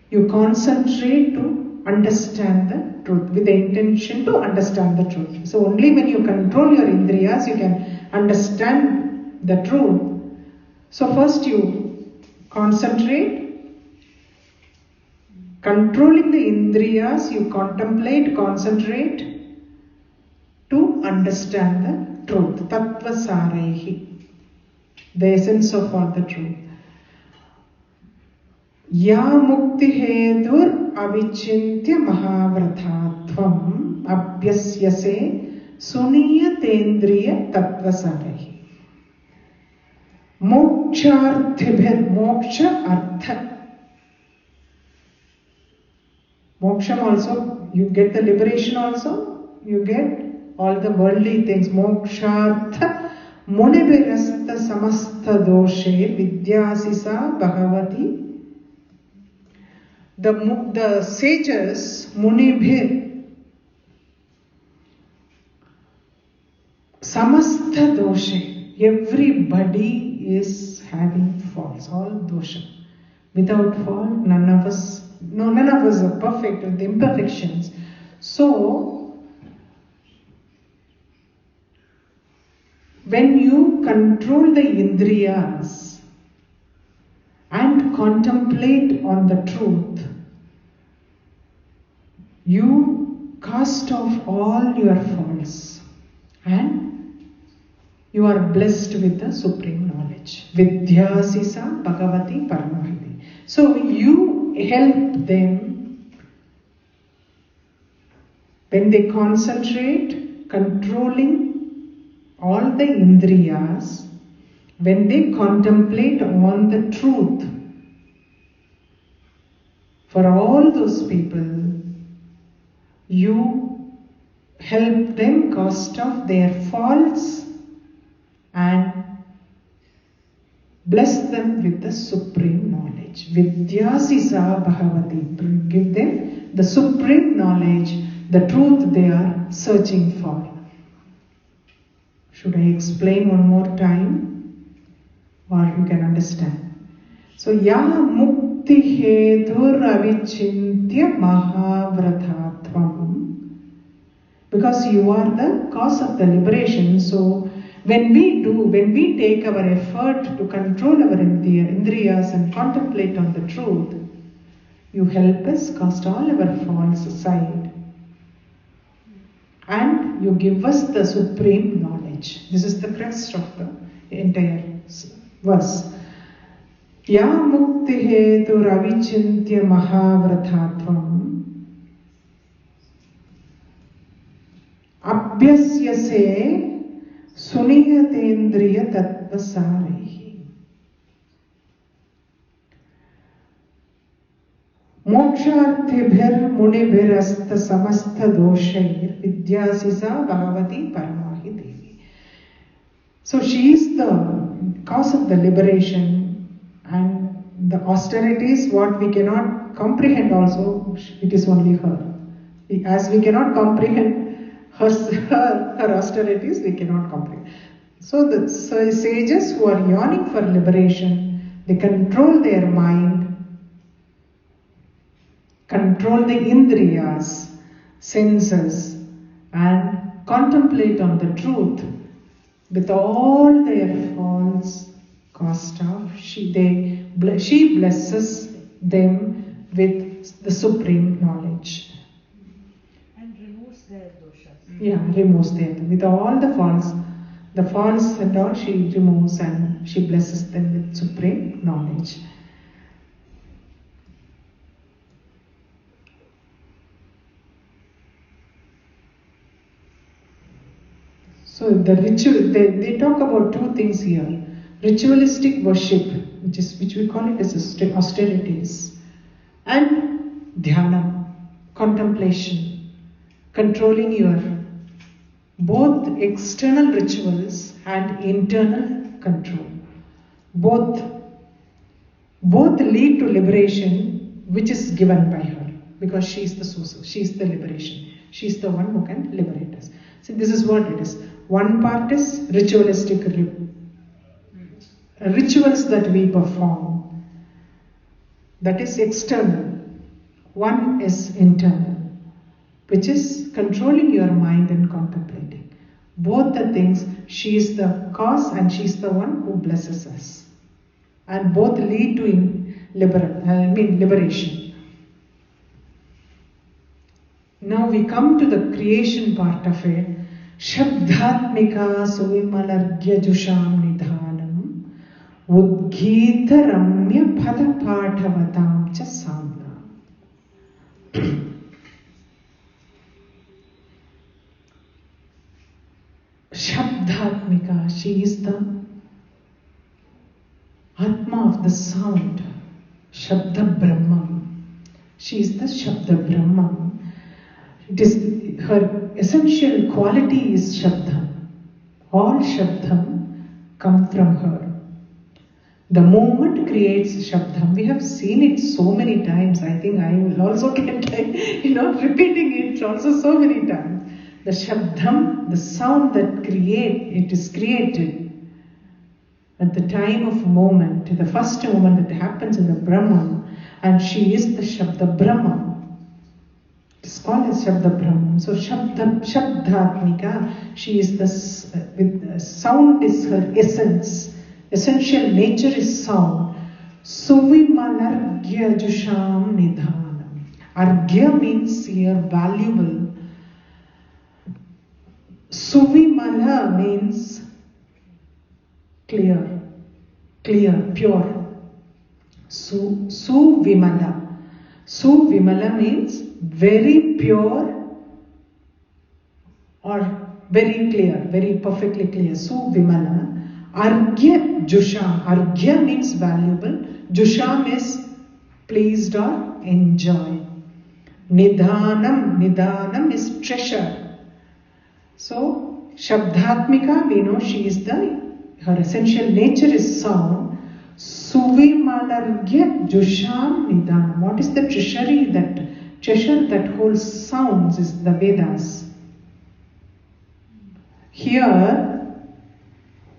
You concentrate to understand the truth with the intention to understand the truth. So only when you control your indriyas, you can understand the truth. So first you concentrate, controlling the indriyas, you contemplate, concentrate to understand the truth. Tattvasarehi, the essence of all the truth. Ya mukti hedur avichintya mahavrathatvam abhyasyase suniyatendriya tattvasarehi. Moksharthibhir, moksha artha. Moksha also, you get the liberation also, you get all the worldly things. Mokshartha munibirastha samastha doshe vidyasisa bhagavati. The sages, munibhir, samastha doshe, everybody is having faults, all dosha. Without fault, none of us are perfect with imperfections. So, when you control the indriyas and contemplate on the truth, you cast off all your faults and you are blessed with the supreme knowledge. Vidyasisa Bhagavati Paramahiti. So you help them when they concentrate, controlling all the indriyas, when they contemplate on the truth. For all those people, you help them cast off their faults and bless them with the supreme knowledge. Vidyasisa Bhagavati. Give them the supreme knowledge, the truth they are searching for. Should I explain one more time? Or you can understand. So, ya mukti hedur avichintya mahavrathatvam. Because you are the cause of the liberation. So, when we take our effort to control our indriyas and contemplate on the truth, you help us cast all our faults aside. And you give us the supreme knowledge. This is the crest of the entire verse. Ya mukti hetu ravichintya mahavrathatvam abhyasyase suniyatendriya tattvasarehi. Moksharthibhir munibhirastha samastha doshair vidyasisa bhagavati paramahi devi. So she is the cause of the liberation, and the austerities what we cannot comprehend also, it is only her. As we cannot comprehend her austerities, we cannot comprehend. So the sages who are yearning for liberation, they control their mind, control the indriyas, senses, and contemplate on the truth. With all their faults cast off, she blesses them with the supreme knowledge. And removes their doshas. Yeah, removes them. With all the faults and all she removes, and she blesses them with supreme knowledge. So the ritual, they talk about two things here. Ritualistic worship, which we call it as austerities, and Dhyana. contemplation, controlling your both external rituals and internal control. Both lead to liberation, which is given by her, because she is the source, she is the liberation. She is the one who can liberate us. So this is what it is. One part is ritualistic rituals that we perform. That is external. One is internal, which is controlling your mind and contemplating. Both the things, she is the cause and she is the one who blesses us. And both lead to liberation. Now we come to the creation part of it. Shabdhatmika suvimalargya jusham nidhanam udgita ramya padapatavatam cha samna. Shabdhatmika, she is the Atma of the sound. Shabda Brahman. She is the Shabda Brahman. It is her essential quality is Shabdam. All Shabdam come from her. The movement creates Shabdam. We have seen it so many times. I think I will also get repeating it also so many times. The Shabdam, the sound that it is created at the time of moment, the first moment that happens in the Brahman, and she is the Shabda Brahman. It's called as Shabda Brahman. So Shabdhatmika, she is the sound is her essence. Essential nature is sound. Suvimalargya jusham nidhanam. Argya means here valuable. Suvimala means clear, pure. Suvimala. Suvimala means very pure or very clear, very perfectly clear. Suvimala. Argya Jusham. Argya means valuable. Jusham is pleased or enjoy. Nidhanam. Nidhanam is treasure. So, Shabdhatmika, we know she is her essential nature is sound. Suvimalargya Jusham Nidhanam. What is the treasure that holds sounds is the Vedas. Here,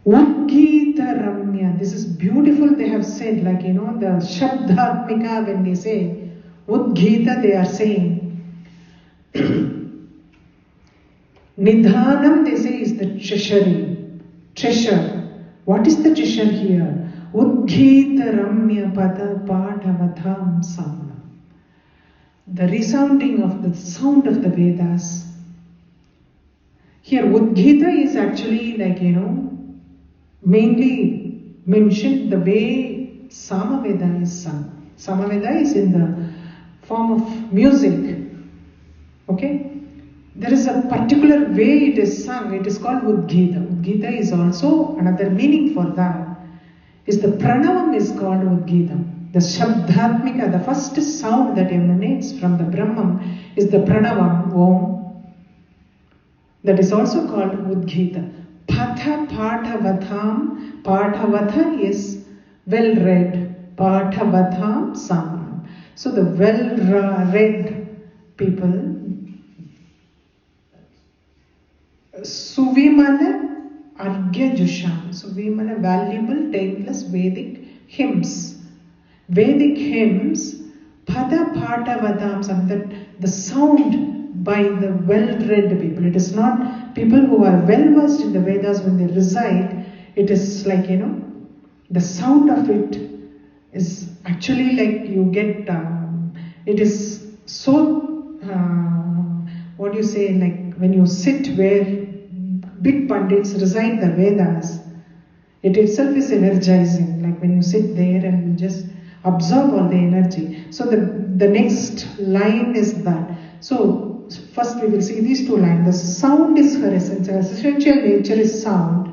Udgita Ramya. This is beautiful. They have said, the Shabdhatmika, when they say Udgita, they are saying Nidhanam, they say, is the treasure. What is the treasure here? Udgita Ramya Pada Padavatham Samna. The resounding of the sound of the Vedas. Here, Udgita is actually mainly mentioned the way Samaveda is sung. Samaveda is in the form of music. Okay? There is a particular way it is sung. It is called Udgita. Udgita is also another meaning for that. Is the pranavam is called Udgita. The Shabdhatmika, the first sound that emanates from the Brahman is the pranavam, Om. That is also called Udgita. Patha Patavatham. Pathavatha is well read. Patavatham Samam. So the well read people. Suvimana Argya Jusham. Suvimana valuable, timeless Vedic hymns. Vedic hymns, Pada Patavatham Samam, that the sound by the well-read people. It is not people who are well-versed in the Vedas when they recite. It is the sound of it is actually you get, it is so, when you sit where big Pandits recite the Vedas, it itself is energizing, when you sit there and you just absorb all the energy. So the next line is that. So first we will see these two lines. The sound is her essence. Her essential nature is sound.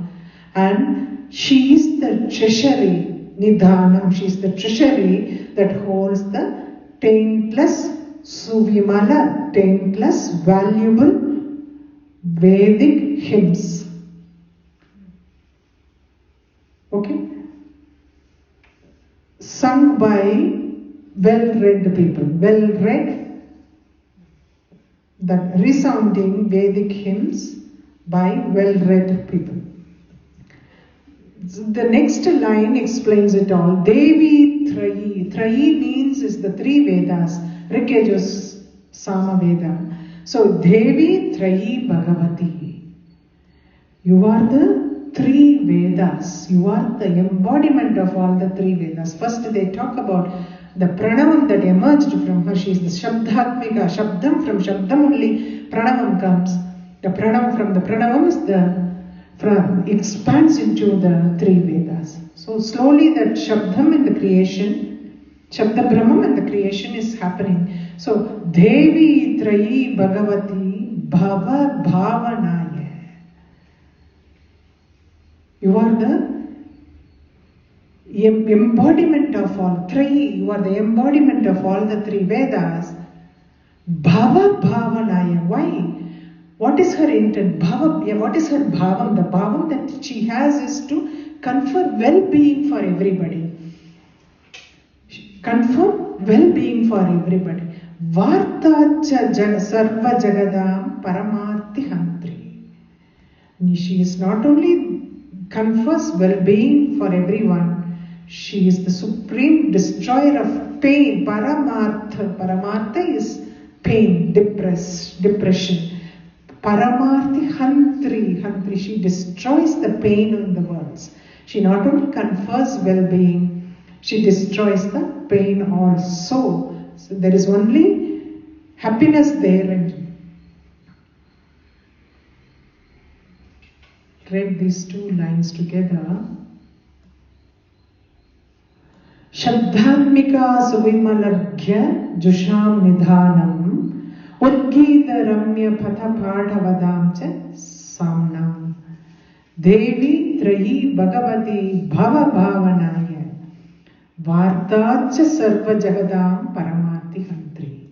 And she is the treasury, Nidhanam. She is the treasury that holds the taintless Suvimala, taintless, valuable Vedic hymns. Okay? Sung by well-read people. Well-read, that resounding Vedic hymns by well-read people. The next line explains it all. Devi Trayi. Trayi means is the three Vedas. Rikejus Sama Veda. So Devi Trayi Bhagavati. You are the three Vedas. You are the embodiment of all the three Vedas. First they talk about the pranavam that emerged from her. She is the Shabdatmika. Shabdam, from Shabdam only pranavam comes. The pranavam, from the pranavam is expands into the three Vedas. So slowly that Shabdam in the creation, Shabda Brahmam in the creation is happening. So Devi Trayi Bhagavati Bhava Bhavanaya. You are the embodiment of all three. You are the embodiment of all the three Vedas. Bhava Bhavanaya. Why? What is her intent? Bhava, what is her bhavam? The bhavam that she has is to confer well-being for everybody. Confer well-being for everybody. Vartacha sarva jagadam paramarthi hantri. She is not only confers well-being for everyone, she is the supreme destroyer of pain. Paramartha. Paramartha is pain, depression. Paramarthi hantri. Hantri, she destroys the pain in the worlds. She not only confers well-being, she destroys the pain also. So there is only happiness there. And read these two lines together. Shabdhamika suvimalargya jusham nidhanam Udgita Ramya Patha Padhavadam Cha Samnam Devi Trayi Bhagavati Bhava Bhavanaya Vartacha Sarva Jagadam Paramarthi Hantri.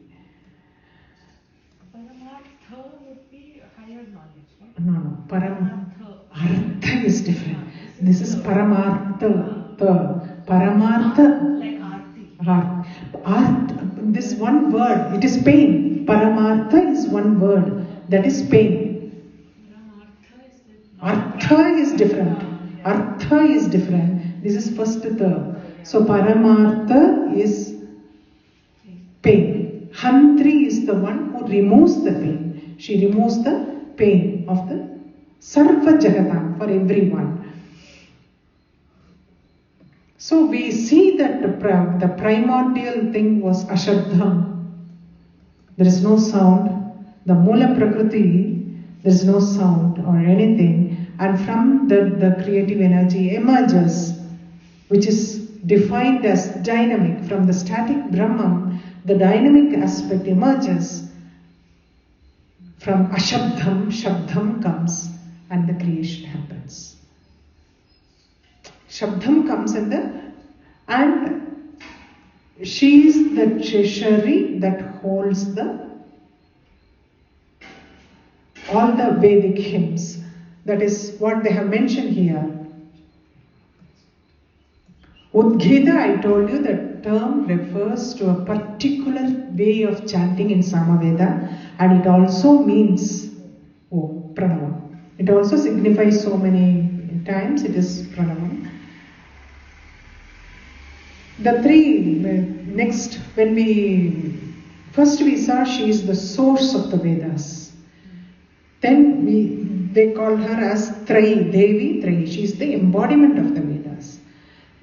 Paramartha would be higher knowledge, right? No. Artha is different. This is Paramartha. Paramartha. Like Arti. Art. This one word, it is pain. Paramartha is one word, that is pain. Artha is different. Artha is different. This is first the. So Paramartha is pain. Hantri is the one who removes the pain. She removes the pain of the Sarva Jagatam, for everyone. So we see that the primordial thing was Ashabdham. There is no sound. The Mula Prakriti, there is no sound or anything. And from the creative energy emerges, which is defined as dynamic. From the static Brahman, the dynamic aspect emerges. From Ashabdham, Shabdham comes and the creation happens. Shabdham comes and she is the treasury that holds all the Vedic hymns. That is what they have mentioned here. Udgita, I told you, the term refers to a particular way of chanting in Samaveda, and it also means Pranavam. It also signifies so many times it is Pranavam. The three, next, when first we saw she is the source of the Vedas. Then they called her as Trayi, Devi Trayi. She is the embodiment of the Vedas.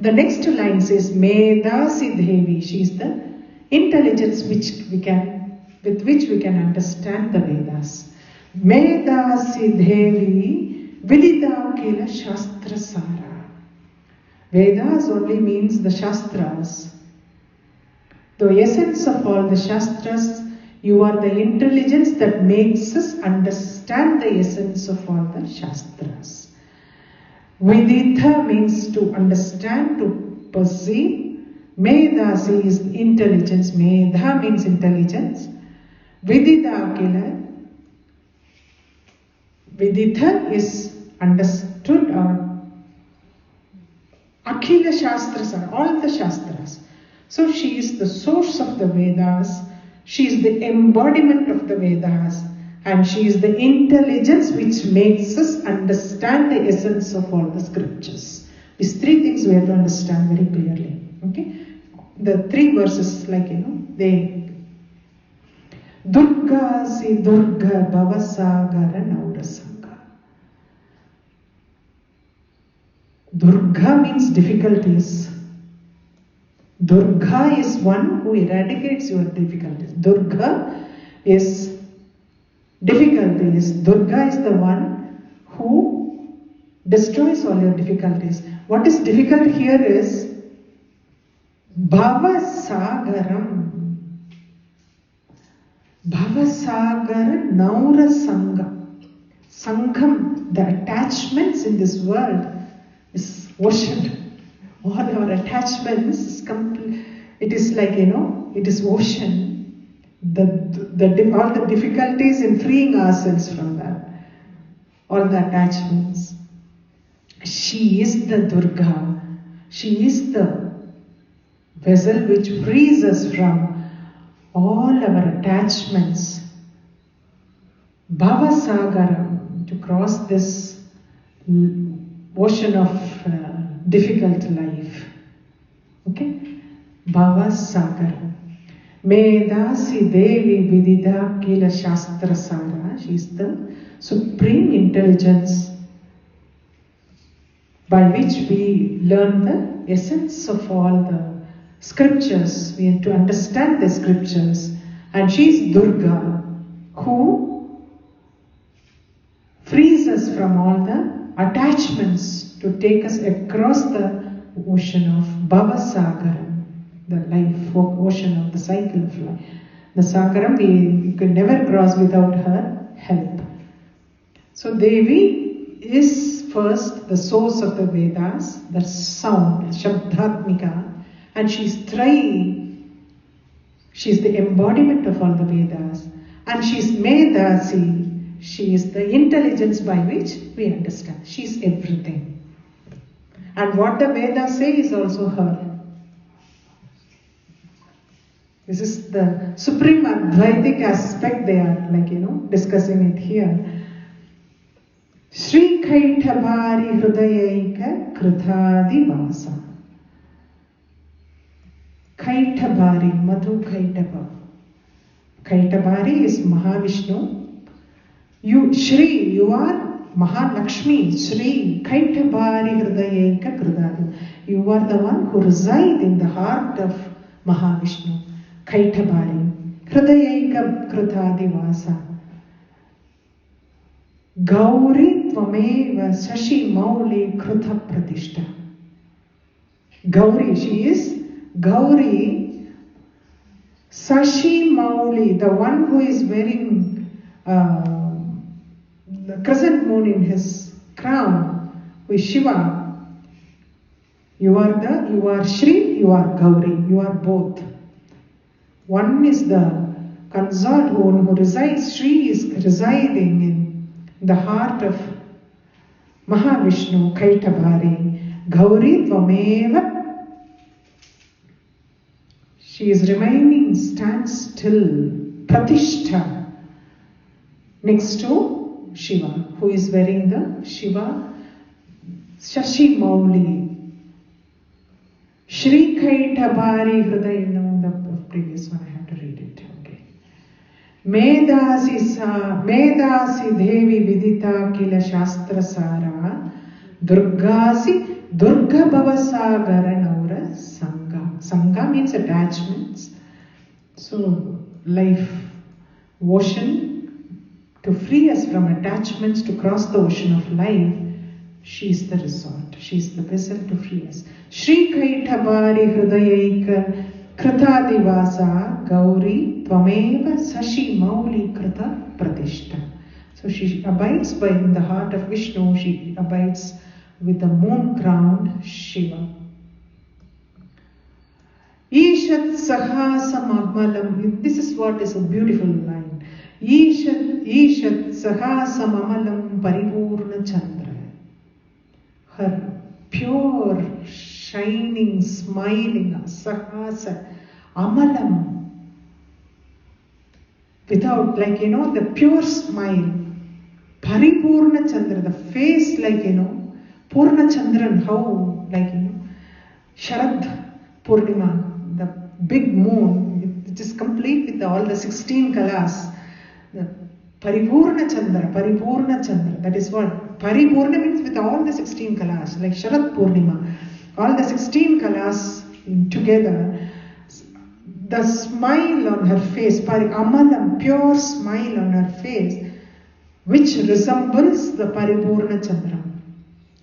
The next line says Medasi Devi. She is the intelligence with which we can understand the Vedas. Medasi Devi Vidita Kila Shastra Sara. Vedas only means the Shastras. The essence of all the Shastras, you are the intelligence that makes us understand the essence of all the Shastras. Vidita means to understand, to perceive. Medasi is intelligence. Medha means intelligence. Vidita kila. Vidita is understood or Akhila Shastras are all the Shastras. So she is the source of the Vedas. She is the embodiment of the Vedas. And she is the intelligence which makes us understand the essence of all the scriptures. These three things we have to understand very clearly. Okay? The three verses, they Durga si Durga Bhavasagara Naurasanga. Durga means difficulties. Durga is one who eradicates your difficulties. Durga is difficulties. Durga is the one who destroys all your difficulties. What is difficult here is Bhavasagaram. Bhavasagara Naura Sangha. Sangham, the attachments in this world is ocean. All our attachments is complete. It is like, it is ocean. All the difficulties in freeing ourselves from that. All the attachments. She is the Durga. She is the vessel which frees us from all our attachments. Bhavasagaram, to cross this ocean of difficult life. Okay? Bhavasagaram. Medasi Devi Vidita Kila Shastra Sara. She is the supreme intelligence by which we learn the essence of all the scriptures. We have to understand the scriptures. And she is Durga, who frees us from all the attachments to take us across the ocean of Bhavasagaram, the life ocean of the cycle of life. The Sagaram we could never cross without her help. So Devi is first the source of the Vedas, the sound, Shabdatmika. And she's Trayi. She's the embodiment of all the Vedas. And she's Medasi. She is the intelligence by which we understand. She's everything. And what the Vedas say is also her. This is the supreme Advaitic aspect they are discussing it here. Shri Kaitabari Hrudayaika Krithadi Vasa. Kaitabari, Madhu Kaitaba. Kaitabari is Mahavishnu. You, Shri, you are Mahalakshmi. Shri Kaitabari Hridayeka Kridadu. You are the one who resides in the heart of Mahavishnu. Kaitabari. Hridayeka Kridadi Vasa. Gauri Tvameva Sashi Mauli Krutha Pratishta. Gauri, she is Gauri, Sashi Mauli, the one who is wearing the crescent moon in his crown, who is Shiva. You are Shri, you are Gauri, you are both. One is the consort who resides, Shri is residing in the heart of Mahavishnu, Kaitabari, Gauri Tvameva. She is remaining, stands still, Pratishta, next to Shiva, who is wearing the Shiva Shashi Mauli. Shri Kaitabari Hridaya, the previous one I have to read it. Okay. Medasi Devi Vidita Kila Shastra Sara Durgasi Durga Bhavasagara Naura Sangha. Sangha means attachments. So, life, ocean, to free us from attachments, to cross the ocean of life, she is the resort. She is the vessel to free us. Shri Kaitabari Hridayaika Kritadivasa Gauri Tvameva Sashi Mauli Krita Pratishta. So she abides in the heart of Vishnu. She abides with the moon crowned Shiva. Ishat sahasamamalam. This is what is a beautiful line. Ishat sahasamamalam paripurna chandra. Her pure, shining, smiling, sahasa, amalam. Without, the pure smile. Paripurna chandra, the face Purna Chandran, how, Sharad Purnima, the big moon, it is complete with all the 16 kalas. The Paripurna Chandra, that is what? Paripurna means with all the 16 kalas, like Sharad Purnima. All the 16 kalas together, the smile on her face, Amalam, pure smile on her face, which resembles the Paripurna Chandra.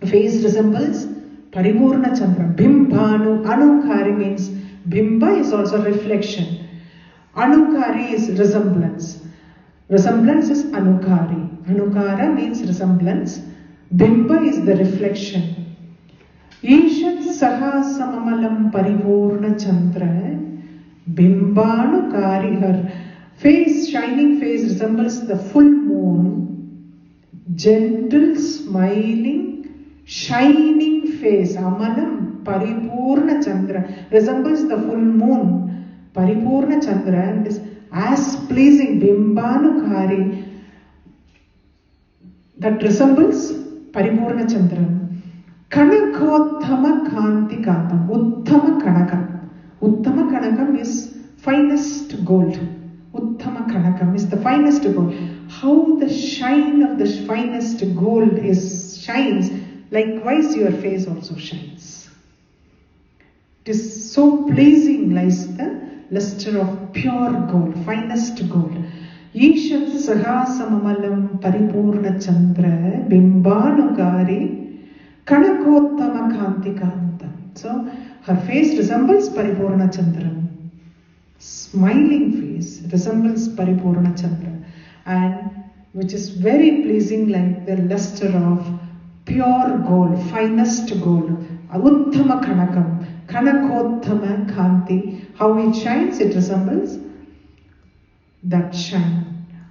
Face resembles Paripurna Chandra. Bimbanu, Anukari means Bimba is also reflection. Anukari is resemblance. Resemblance is Anukari. Anukara means resemblance. Bimba is the reflection. Ishat Saha Samamalam Paripurna Chandra. Bimbanukari, her face, shining face resembles the full moon. Gentle, smiling, shining face, Amalam, Paripurna Chandra, resembles the full moon, Paripurna Chandra, and is as pleasing, Bimbanukari, that resembles Paripurna Chandra. Kanakottama Kanti Kantam, Uttama Kanakam. Uttama Kanakam is finest gold. Uttama Kanakam is the finest gold. How the shine of the finest gold shines, likewise your face also shines. It is so pleasing, lies the luster of pure gold, finest gold. Ishat sahasamamalam paripurna chandra bimbanukari kanakottama kanti kantam. So her face resembles Paripurna Chandra. Smiling face resembles Paripurna Chandra, and which is very pleasing, like the luster of pure gold, finest gold. Uttama Kanakam, Kanakottama Kanti. How it shines, it resembles that shine.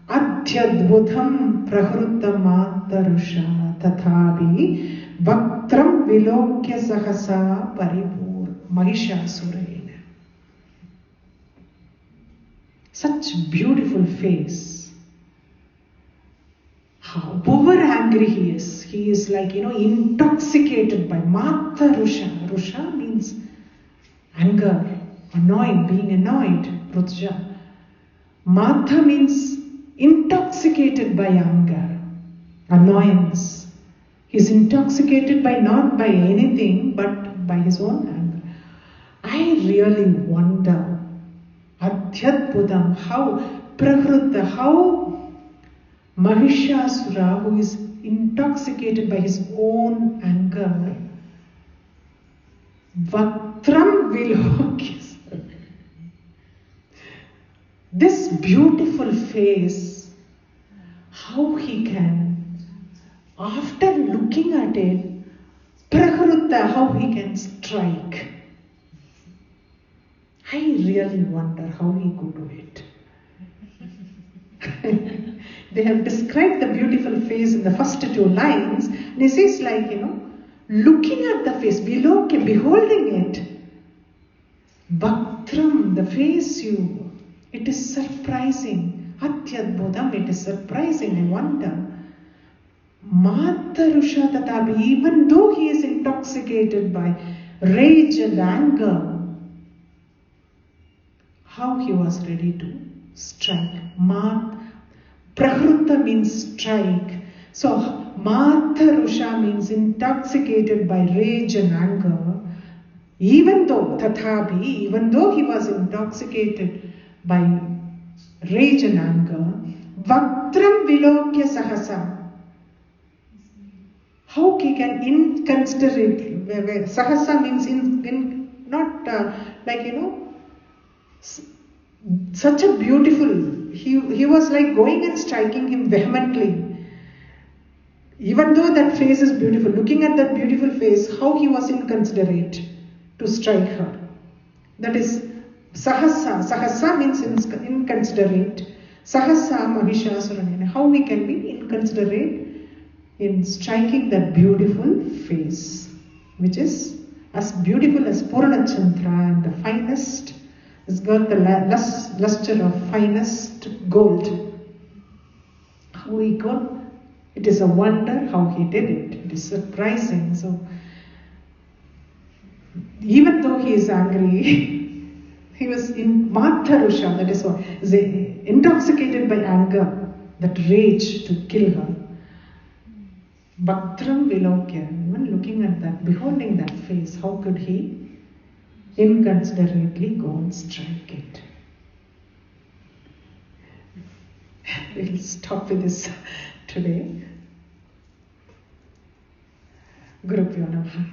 Adhyadbhutam prahrutamantarusha tathabi vaktram vilokya sahasa paripur mahishasuraina. Such beautiful face. However angry he is like, intoxicated by Mata Rusha. Rusha means anger, annoyed, being annoyed, Rutja. Mata means intoxicated by anger, annoyance. He is intoxicated by not by anything but by his own anger. I really wonder, Adhyadbhutam, how Prahrutta, how Mahishasura, who is intoxicated by his own anger, Vaktram Vilokis, this beautiful face, how he can, after looking at it, Prahrutta, how he can strike. I really wonder how he could do it. They have described the beautiful face in the first two lines, and it says like, looking at the face, beholding it, Bhaktram, the face it is surprising. Atyadbhudam, it is surprising, I wonder. Matarusha tatabi, even though he is intoxicated by rage and anger, how he was ready to strike. Prahrutta means strike. So Matarusha means intoxicated by rage and anger. Even though he was intoxicated by rage and anger, Vaktram Vilokya Sahasa. How he can inconsiderate, Sahasa means such a beautiful, he was like going and striking him vehemently. Even though that face is beautiful, looking at that beautiful face, how he was inconsiderate to strike her. That is Sahasa. Sahasa means inconsiderate. Sahasa Mahishasuranena. How we can be inconsiderate in striking that beautiful face, which is as beautiful as Purna Chandra and the finest, has got the luster of finest gold. How he got, it is a wonder how he did it. It is surprising. So, even though he is angry, he was in Matharusha, that is what, is intoxicated by anger, that rage to kill her. Bhaktram Vilokya, even looking at that, beholding that face, how could he inconsiderately go and strike it? We'll stop with this today. Guru Pyo Namaha.